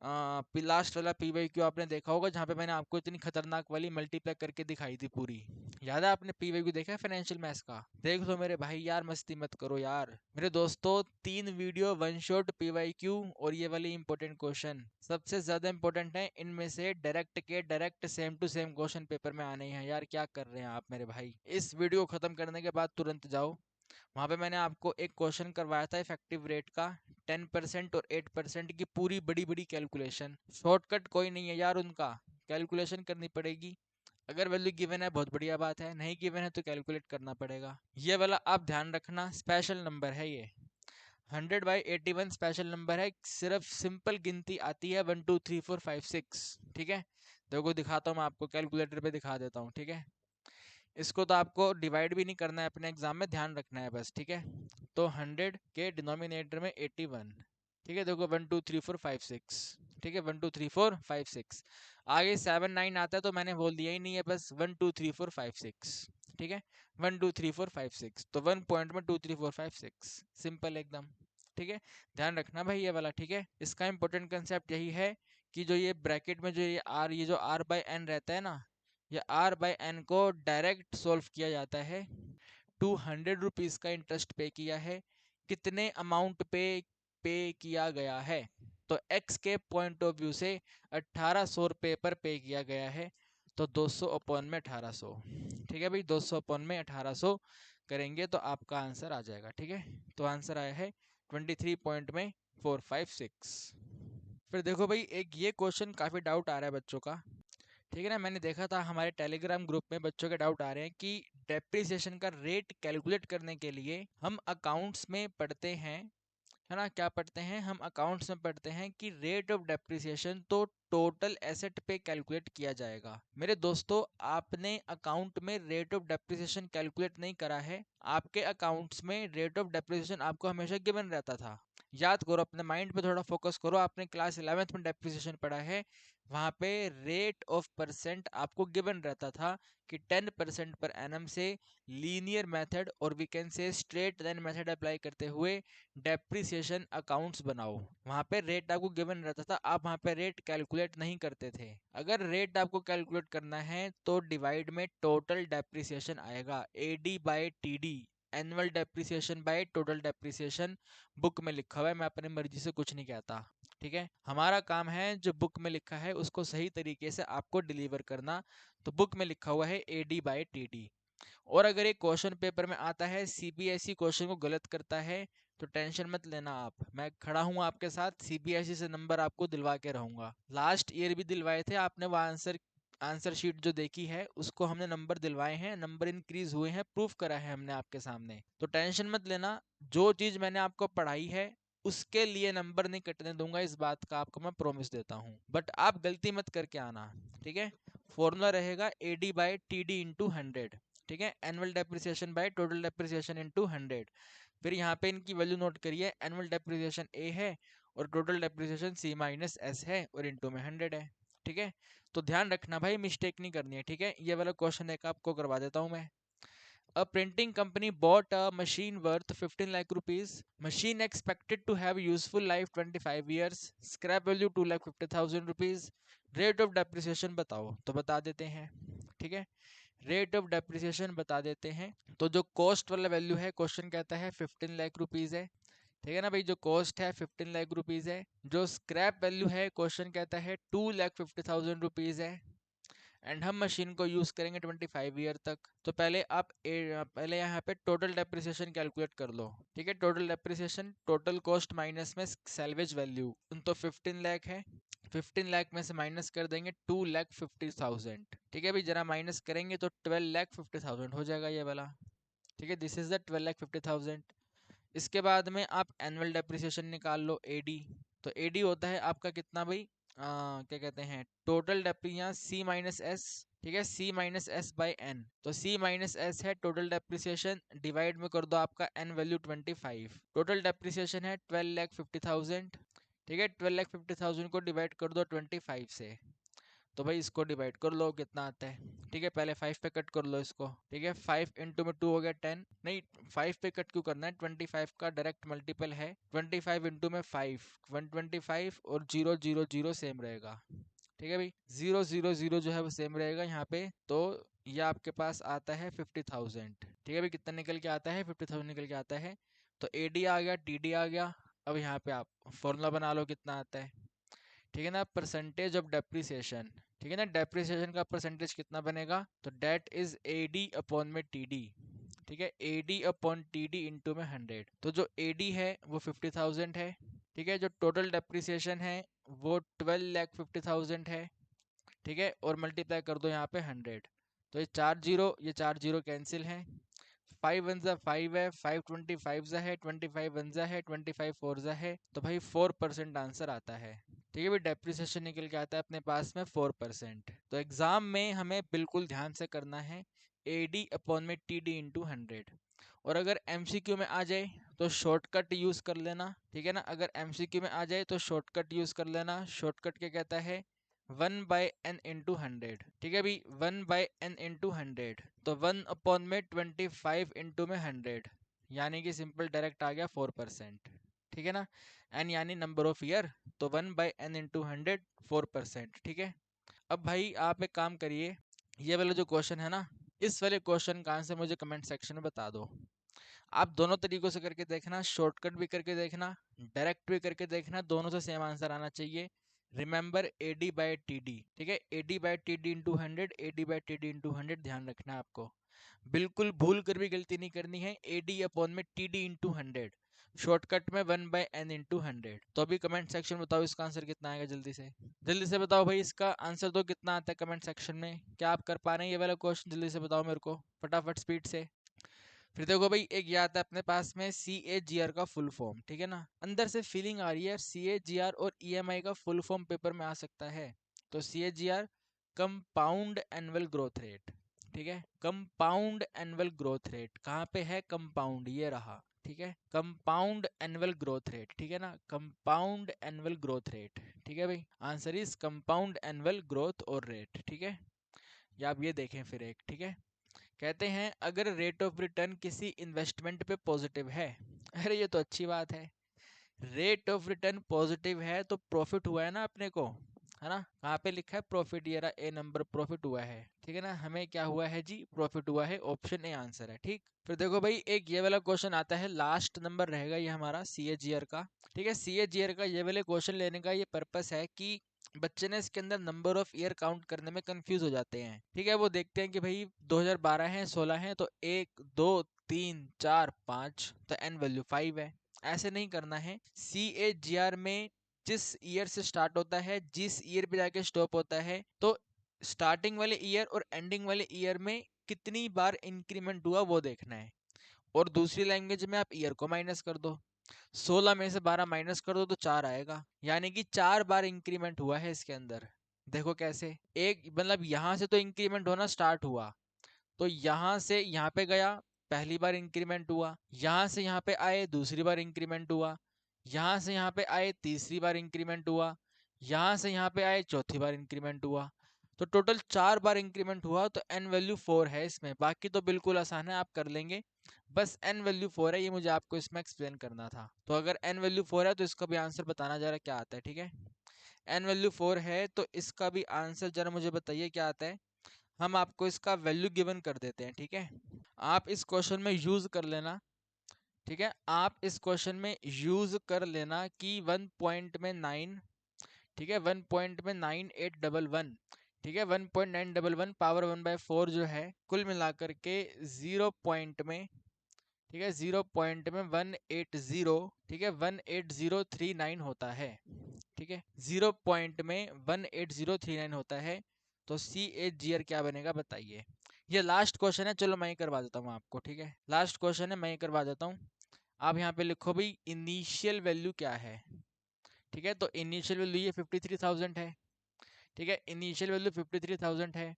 लास्ट वाला पीवाईक्यू आपने देखा होगा जहाँ पे मैंने आपको इतनी खतरनाक वाली मल्टीप्लाई करके दिखाई थी पूरी। याद है, आपने पीवाईक्यू देखा है फाइनेंशियल मैथ्स का? देख लो मेरे भाई, यार मस्ती मत करो यार मेरे दोस्तों। 3 वीडियो 1 शॉट पीवाईक्यू और ये वाली इंपॉर्टेंट क्वेश्चन सबसे ज्यादा इंपॉर्टेंट है। इनमें से direct same to same question paper में आने हैं यार। क्या कर रहे हैं आप मेरे भाई? इस वीडियो को खत्म करने के बाद तुरंत जाओ, वहां पे मैंने आपको एक क्वेश्चन करवाया था इफेक्टिव रेट का, 10% और 8% की पूरी बड़ी बड़ी कैलकुलेशन। शॉर्टकट कोई नहीं है यार उनका, कैलकुलेशन करनी पड़ेगी। अगर वैल्यू गिवन है बहुत बढ़िया बात है, नहीं गिवन है तो कैलकुलेट करना पड़ेगा। ये वाला आप ध्यान रखना, स्पेशल नंबर है ये। 100/81 स्पेशल नंबर है। सिर्फ सिंपल गिनती आती है 1 2 3 4 5 6। ठीक है, देखो दिखाता हूँ मैं आपको, कैलकुलेटर पे दिखा देता हूँ। ठीक है, इसको तो आपको डिवाइड भी नहीं करना है अपने एग्जाम में, ध्यान रखना है बस। ठीक है, तो 100 के डिनोमिनेटर में 81। ठीक है, देखो 1 2 3 4 5 6। ठीक है, 1 2 3 4 5 6, आगे 7 9 आता है तो मैंने बोल दिया ही नहीं है, बस 1 2 3 4 5 6। ठीक है, 1 2 3 4 5 6, तो 1 पॉइंट में 2 3 4 5 6, सिंपल एकदम। ठीक है, ध्यान रखना भाई ये वाला। ठीक है, इसका इंपॉर्टेंट कंसेप्ट यही है कि जो ये ब्रैकेट में जो ये जो आर बाय एन रहता है ना, ये आर बाय एन को डायरेक्ट सोल्व किया जाता है। 200 रुपीज का इंटरेस्ट पे किया है, कितने अमाउंट पे किया गया है। तो x के पॉइंट ऑफ व्यू से 1800 रुपये पर पे किया गया है, तो 200 अपॉन में 1800। ठीक है भाई, 200 अपॉन में 1800 करेंगे तो आपका आंसर आ जाएगा। ठीक है, तो आंसर आया है 23 पॉइंट में 456। फिर देखो भाई, एक ये क्वेश्चन काफ़ी डाउट आ रहा है बच्चों का। ठीक है ना, मैंने देखा था हमारे टेलीग्राम ग्रुप में बच्चों के डाउट आ रहे हैं कि डेप्रिसिएशन का रेट कैलकुलेट करने के लिए हम अकाउंट्स में पढ़ते हैं, है ना, क्या पढ़ते हैं हम अकाउंट्स में पढ़ते हैं कि रेट ऑफ डेप्रिसिएशन तो टोटल एसेट पे कैलकुलेट किया जाएगा। मेरे दोस्तों, आपने अकाउंट में रेट ऑफ डेप्रिसिएशन कैलकुलेट नहीं करा है। आपके अकाउंट्स में रेट ऑफ डेप्रिसिएशन आपको हमेशा गिवन रहता था। याद करो, अपने माइंड पे थोड़ा फोकस करो। आपने क्लास 11th में डेप्रिसिएशन पढ़ा है, वहाँ पे रेट ऑफ परसेंट आपको गिवन रहता था कि 10% पर एनम से लीनियर मेथड और we can say straight line method apply करते हुए डेप्रिसिएशन अकाउंट्स बनाओ। वहाँ पे रेट आपको गिवन रहता था, आप वहाँ पे रेट कैलकुलेट नहीं करते थे। अगर रेट आपको कैलकुलेट करना है तो डिवाइड में टोटल डेप्रिसिएशन आएगा, AD by TD, annual depreciation by total depreciation. Book में लिखा हुआ है, मैं अपनी मर्जी से कुछ नहीं कहता। ठीक है, हमारा काम है जो बुक में लिखा है उसको सही तरीके से आपको डिलीवर करना। तो बुक में लिखा हुआ है AD बाय TD। और अगर एक क्वेश्चन पेपर में आता है CBSE क्वेश्चन को गलत करता है तो टेंशन मत लेना आप, मैं खड़ा हूँ आपके साथ, CBSE से नंबर आपको दिलवा के रहूंगा। लास्ट ईयर भी दिलवाए थे आपने, वो आंसर शीट जो देखी है उसको हमने नंबर दिलवाए हैं, नंबर इंक्रीज हुए हैं, प्रूफ करा है हमने आपके सामने। तो टेंशन मत लेना, जो चीज मैंने आपको पढ़ाई है उसके लिए नंबर नहीं कटने दूंगा, इस बात का आपको मैं प्रॉमिस देता हूँ। बट आप गलती मत करके आना। ठीक है, फॉर्मूला रहेगा AD बाय TD इंटू 100। ठीक है, annual depreciation by total depreciation into 100। फिर यहाँ पे इनकी वैल्यू नोट करिए, एनुअल डेप्रिसिएशन A है और टोटल डेप्रिसिएशन C-S है और इंटू में 100 है। ठीक है, तो ध्यान रखना भाई, मिस्टेक नहीं करनी है। ठीक है, ये वाला क्वेश्चन एक आपको करवा देता हूँ मैं। A printing company bought a machine worth 15 lakh rupees. Machine expected to have useful life 25 years. Scrap value 2,50,000 rupees. Rate of depreciation बताओ, तो बता देते हैं। ठीक है, रेट ऑफ डेप्रिसिएशन बता देते हैं। तो जो कॉस्ट वाला वैल्यू है, क्वेश्चन कहता है 15 लाख रुपीज है। ठीक है ना भाई, जो कॉस्ट है 15 लाख रुपीज है। जो स्क्रैप वैल्यू है, क्वेश्चन कहता है 2,50,000 रुपीज है। एंड हम मशीन को यूज करेंगे 25 ईयर तक। तो पहले पहले यहाँ पे टोटल डेप्रिसिएशन कैलकुलेट कर लो। ठीक है, total depreciation total cost minus में सैल्वेज वैल्यू, तो 15 लाख है, 15 लाख में से माइनस कर देंगे 2,50,000। ठीक है भाई, जरा माइनस करेंगे तो 12,50,000 हो जाएगा ये वाला। ठीक है, दिस इज द 12,50,000। इसके बाद में आप एनुअल डेप्रिसिएशन निकाल लो, AD। तो AD होता है आपका कितना भाई, क्या कहते हैं, टोटल डेप्रिसिएशन C-S। ठीक है, C-S बाय N। तो C-S है टोटल डेप्रिसिएशन, डिवाइड में कर दो आपका N वैल्यू 25। टोटल डेप्रिसिएशन है 12,50,000। ठीक है, 12,50,000 को डिवाइड कर दो 25 से, तो भाई इसको डिवाइड कर लो कितना आता है। ठीक है, पहले 5 पे कट कर लो इसको। ठीक है, 5 इंटू में 2 हो गया 10, नहीं 5 पे कट क्यों करना है, 25 का डायरेक्ट मल्टीपल है। 25 इंटू में 5, 125 और 0 0 0 सेम रहेगा। ठीक है भाई, 0 0 0 जो है वो सेम रहेगा यहाँ पे। तो ये आपके पास आता है 50,000। ठीक है भाई, कितना निकल के आता है, 50,000 निकल के आता है। तो AD आ गया, TD आ गया। अब यहाँ पे आप फॉर्मूला बना लो कितना आता है। ठीक है ना, परसेंटेज ऑफ डेप्रिसिएशन। ठीक है ना, डेप्रिसिएशन का परसेंटेज कितना बनेगा, तो डेट इज AD अपॉन में TD। ठीक है, AD अपॉन TD इंटू में 100। तो जो AD है वो 50,000 है। ठीक है, जो टोटल डेप्रिसिएशन है वो 12,50,000 है। ठीक है, और मल्टीप्लाई कर दो यहाँ पे 100। तो ये चार जीरो कैंसिल हैं। 5 वन ज़ा 5 है, 5 25 ज़ा है, 25 वन ज़ा है, 25 4 ज़ा है, तो भाई 4% आंसर आता है। ठीक है भाई, डेप्रिसिएशन निकल के आता है अपने पास में 4%। तो एग्जाम में हमें बिल्कुल ध्यान से करना है, AD अपॉन में TD इंटू 100। और अगर MCQ में आ जाए तो शॉर्टकट यूज कर लेना। ठीक है ना, अगर MCQ में आ जाए तो शॉर्टकट यूज कर लेना। शॉर्टकट क्या कहता है, 1/n इंटू 100। ठीक है भाई, 1/n इंटू 100, तो 1 अपॉन में 25 इंटू में 100, यानी कि सिंपल डायरेक्ट आ गया 4%। ठीक है ना, n यानी नंबर ऑफ ईयर, तो 1/n इंटू 100 4%। ठीक है, अब भाई आप एक काम करिए, ये वाला जो क्वेश्चन है ना, इस वाले क्वेश्चन का आंसर मुझे कमेंट सेक्शन में बता दो। आप दोनों तरीकों से करके देखना, शॉर्टकट भी करके देखना, डायरेक्ट भी करके देखना, दोनों से सेम आंसर आना चाहिए। रिमेंबर AD बाई TD, ठीक है, AD by TD into 100, AD by TD into 100 ध्यान रखना है आपको। बिल्कुल भूल कर भी गलती नहीं करनी है। AD अपॉन में TD इंटू 100, शॉर्टकट में 1/n इंटू 100। तो अभी कमेंट सेक्शन में बताओ इसका आंसर कितना आएगा, जल्दी से जल्दी से बताओ भाई, इसका आंसर तो कितना आता है कमेंट सेक्शन में। क्या आप कर पा रहे हैं ये वाला क्वेश्चन? जल्दी से बताओ मेरे को फटाफट स्पीड से। फिर देखो भाई, एक याद है अपने पास में CAGR का फुल फॉर्म, ठीक है ना। अंदर से फीलिंग आ रही है CAGR और EMI का फुल फॉर्म पेपर में आ सकता है। तो CAGR compound annual growth rate, ठीक है, कंपाउंड एनुअल ग्रोथ रेट कहाँ पे है? कंपाउंड, ये रहा, ठीक है, कंपाउंड एनुअल ग्रोथ रेट, ठीक है ना, कंपाउंड एनुअल ग्रोथ रेट, ठीक है भाई, answer is compound annual growth और रेट, ठीक है। या आप ये देखें फिर एक, ठीक है, कहते हैं अगर रेट ऑफ रिटर्न किसी इन्वेस्टमेंट पे पॉजिटिव है, अरे ये तो अच्छी बात है, रेट ऑफ रिटर्न पॉजिटिव है तो प्रॉफिट हुआ है ना अपने को, है ना। कहाँ पे लिखा है प्रॉफिट? ये रहा A नंबर, प्रॉफिट हुआ है, ठीक है ना, हमें क्या हुआ है जी? प्रॉफिट हुआ है, ऑप्शन A आंसर है, ठीक। फिर देखो भाई, एक ये वाला क्वेश्चन आता है, लास्ट नंबर रहेगा ये हमारा CAGR का, ठीक है। CAGR का ये वाले क्वेश्चन लेने का ये पर्पस है कि बच्चे ने इसके अंदर नंबर ऑफ ईयर काउंट करने में कंफ्यूज हो जाते हैं, ठीक है। वो देखते हैं कि भाई 2012 है, 16 है, तो 1 2 3 4 5, तो एन वैल्यू 5 है। ऐसे नहीं करना है। CAGR में जिस ईयर से स्टार्ट होता है, जिस ईयर पे जाके स्टॉप होता है, तो स्टार्टिंग वाले ईयर और एंडिंग वाले ईयर में कितनी बार इंक्रीमेंट हुआ वो देखना है। और दूसरी लैंग्वेज में आप ईयर को माइनस कर दो, 16 में से 12 माइनस कर दो तो 4 आएगा, यानी कि 4 बार इंक्रीमेंट हुआ है इसके अंदर। देखो कैसे, एक मतलब यहां से तो इंक्रीमेंट होना स्टार्ट हुआ, तो यहाँ से यहाँ पे गया, पहली बार इंक्रीमेंट हुआ, यहाँ से यहाँ पे आए, दूसरी बार इंक्रीमेंट हुआ, यहाँ से यहाँ पे आए, तीसरी बार इंक्रीमेंट हुआ, यहाँ से यहाँ पे आए, चौथी बार इंक्रीमेंट हुआ, तो टोटल 4 बार इंक्रीमेंट हुआ। तो एन वैल्यू 4 है इसमें, बाकी तो बिल्कुल आसान है, आप कर लेंगे। बस एन वैल्यू 4 है, ये मुझे आपको इसमें एक्सप्लेन करना था। तो अगर एन वैल्यू 4 है तो इसका भी आंसर बताना जरा क्या आता है, ठीक है। एन वैल्यू 4 है तो इसका भी आंसर जरा मुझे बताइए क्या आता है। हम आपको इसका वैल्यू गिवन कर देते हैं, ठीक है। आप इस क्वेश्चन में यूज कर लेना, ठीक है, आप इस क्वेश्चन में यूज कर लेना कि 1 पॉइंट में 9, ठीक है, 1 पॉइंट में 9811, ठीक है, 1.911 पावर 1/4 जो है, कुल मिलाकर के 0 पॉइंट में, ठीक है, 0 पॉइंट में 180, ठीक है, 18039 होता है, ठीक है, 0 पॉइंट में 18039 होता है। तो CAGR क्या बनेगा बताइए। ये लास्ट क्वेश्चन है, चलो मैं ही करवा देता हूँ आपको, ठीक है, लास्ट क्वेश्चन है, मैं ही करवा देता हूँ। आप यहाँ पे लिखो भाई इनिशियल वैल्यू क्या है, ठीक है, तो इनिशियल वैल्यू ये 53,000 है, ठीक है, इनिशियल वैल्यू 53,000 है।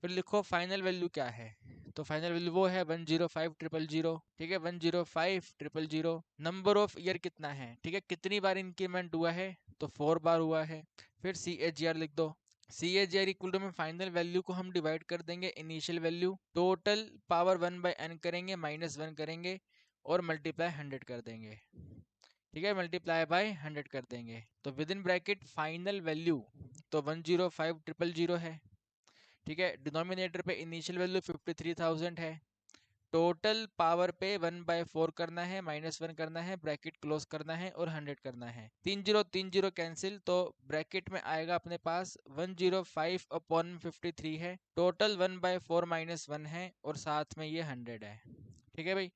फिर लिखो फाइनल वैल्यू क्या है, तो फाइनल वैल्यू वो है 105,000, ठीक है, 105,000। नंबर ऑफ ईयर कितना है, ठीक है, कितनी बार इंक्रीमेंट हुआ है, तो 4 बार हुआ है। फिर CAGR लिख दो। CAGR इक्वल टू में फाइनल वैल्यू को हम डिवाइड कर देंगे initial value, total power 1/n करेंगे, -1 करेंगे और मल्टीप्लाई 100 कर देंगे, ठीक है, मल्टीप्लाई बाय 100 कर देंगे। तो with in bracket final value तो 105,000 है, ठीक है, डिनोमिनेटर पे इनिशियल वैल्यू 53,000 है, टोटल पावर पे 1/4 करना है, -1 करना है, ब्रैकेट क्लोज करना है और 100 करना है। 30 कैंसिल, तो ब्रैकेट में आएगा अपने पास 105/53 है, टोटल 1/4 -1 है और साथ में ये 100 है, ठीक है भाई।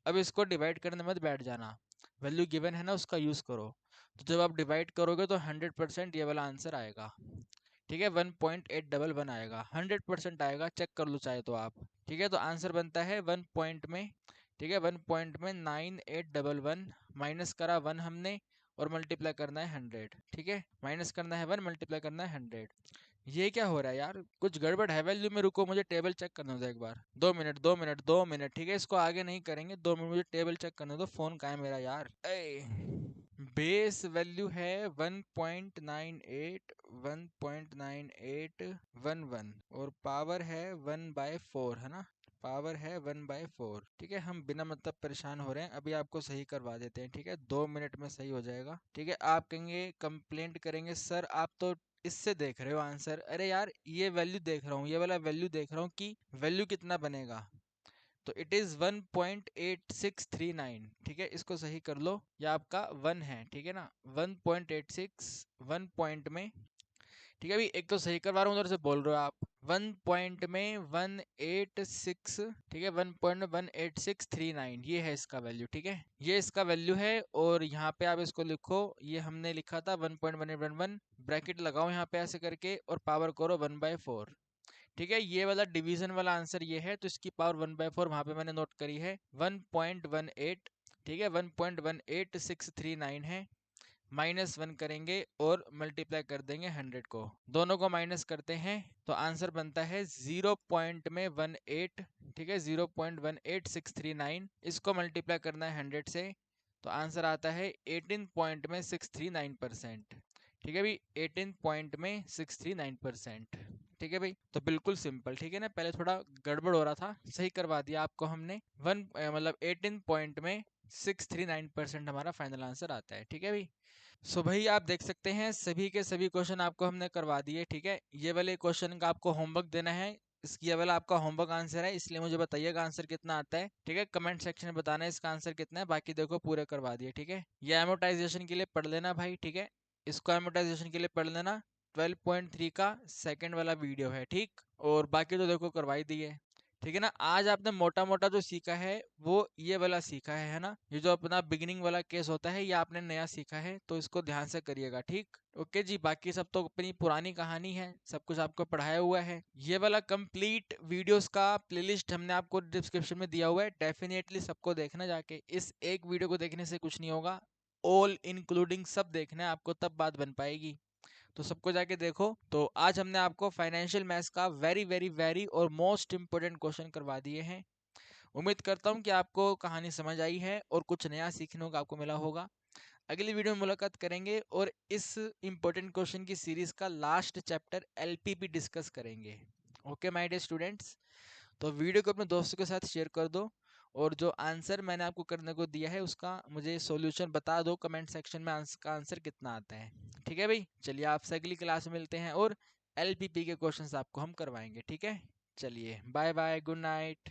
अब इसको डिवाइड करने मत बैठ जाना, वैल्यू गिवन है ना उसका यूज करो। तो जब आप डिवाइड करोगे तो 100% ये वाला आंसर आएगा, ठीक है, 1.811 आएगा, 100% आएगा, चेक कर लो चाहे तो आप, ठीक है। तो आंसर बनता है 1 पॉइंट में, ठीक है, 1 पॉइंट में 9811, माइनस करा 1 हमने और मल्टीप्लाई करना है 100, ठीक है, माइनस करना है 1, मल्टीप्लाई करना है 100। ये क्या हो रहा है यार, कुछ गड़बड़ है वैल्यू में, रुको मुझे टेबल चेक करने दो एक बार, 2 मिनट 2 मिनट 2 मिनट, ठीक है, इसको आगे नहीं करेंगे, 2 मिनट मुझे टेबल चेक करने दो। फोन कहाँ है मेरा यार, बेस वैल्यू है 1.98, 1.9811 और पावर है 1/4, है ना, पावर है 1/4, ठीक है। हम बिना मतलब परेशान हो रहे हैं, अभी आपको सही करवा देते हैं, ठीक है, 2 मिनट में सही हो जाएगा, ठीक है। आप कहेंगे, कंप्लेंट करेंगे, सर आप तो इससे देख रहे हो आंसर, अरे यार ये वैल्यू देख रहा हूँ, ये वाला वैल्यू देख रहा हूँ कि वैल्यू कितना बनेगा, तो इट इज 1.8639। ठीक है, इसको सही कर लो, ये आपका 1 है, ठीक है ना, 1.86 1 पॉइंट में, ठीक है। अभी एक तो सही करवा रहा हूँ, उधर से बोल रहे हो आप, 1 पॉइंट में 186, ठीक है, 1.18639, ये है इसका वैल्यू, ठीक है, ये इसका वैल्यू है। और यहाँ पे आप इसको लिखो, ये हमने लिखा था 1.1811, ब्रैकेट लगाओ यहाँ पे ऐसे करके और पावर करो 1/4। ठीक है, ये वाला डिवीजन वाला आंसर ये है, तो इसकी पावर 1/4 वहां पे मैंने नोट करी है 1.18, ठीक है, 1.18639 है। -1 करेंगे और मल्टीप्लाई कर देंगे 100 को, दोनों को माइनस करते हैं तो आंसर बनता है 0.18, ठीक है, 0.18639। इसको मल्टीप्लाई करना है 100 से, तो आंसर आता है 18.639%। ठीक है भाई, 18.639%। ठीक है भाई, तो बिल्कुल सिंपल, ठीक है ना, पहले थोड़ा गड़बड़ हो रहा था, सही करवा दिया आपको हमने। मतलब 18 पॉइंट में 639% हमारा फाइनल आंसर आता है। ठीक है भाई, सो भाई आप देख सकते हैं सभी के सभी क्वेश्चन आपको हमने करवा दिए। ठीक है, ये वाले क्वेश्चन का आपको होमवर्क देना है, इसकी ये वाला आपका होमवर्क आंसर है, इसलिए मुझे बताइएगा आंसर कितना आता है। ठीक है, कमेंट सेक्शन में बताना है इसका आंसर कितना है, बाकी देखो पूरे करवा दिए। ठीक है, ये एमोटाइजेशन के लिए पढ़ लेना भाई, ठीक है, इसको एमोटाइजेशन के लिए पढ़ लेना, 12.3 का सेकंड वाला वीडियो है, ठीक। और बाकी तो देखो करवाई दी है। ठीक है ना, आज आपने मोटा मोटा जो सीखा है वो ये वाला सीखा है ना, ये जो अपना बिगिनिंग वाला केस होता है ये आपने नया सीखा है, तो इसको ध्यान से करिएगा, ठीक। ओके जी, बाकी सब तो अपनी पुरानी कहानी है, सब कुछ आपको पढ़ाया हुआ है। ये वाला कंप्लीट वीडियोस का प्लेलिस्ट हमने आपको डिस्क्रिप्शन में दिया हुआ है, डेफिनेटली सबको देखना जाके, इस एक वीडियो को देखने से कुछ नहीं होगा, ऑल इंक्लूडिंग सब देखना है आपको, तब बात बन पाएगी, तो सबको जाके देखो। तो आज हमने आपको फाइनेंशियल मैथ्स का वेरी वेरी वेरी और मोस्ट इंपोर्टेंट क्वेश्चन करवा दिए हैं। उम्मीद करता हूँ कि आपको कहानी समझ आई है और कुछ नया सीखने को आपको मिला होगा। अगली वीडियो में मुलाकात करेंगे और इस इंपॉर्टेंट क्वेश्चन की सीरीज का लास्ट चैप्टर एलपीपी डिस्कस करेंगे। ओके माय डियर स्टूडेंट्स, तो वीडियो को अपने दोस्तों के साथ शेयर कर दो, और जो आंसर मैंने आपको करने को दिया है उसका मुझे सॉल्यूशन बता दो कमेंट सेक्शन में, आंसर का आंसर कितना आता है। ठीक है भाई, चलिए आपसे अगली क्लास में मिलते हैं और एलपीपी के क्वेश्चंस आपको हम करवाएंगे। ठीक है, चलिए बाय बाय, गुड नाइट।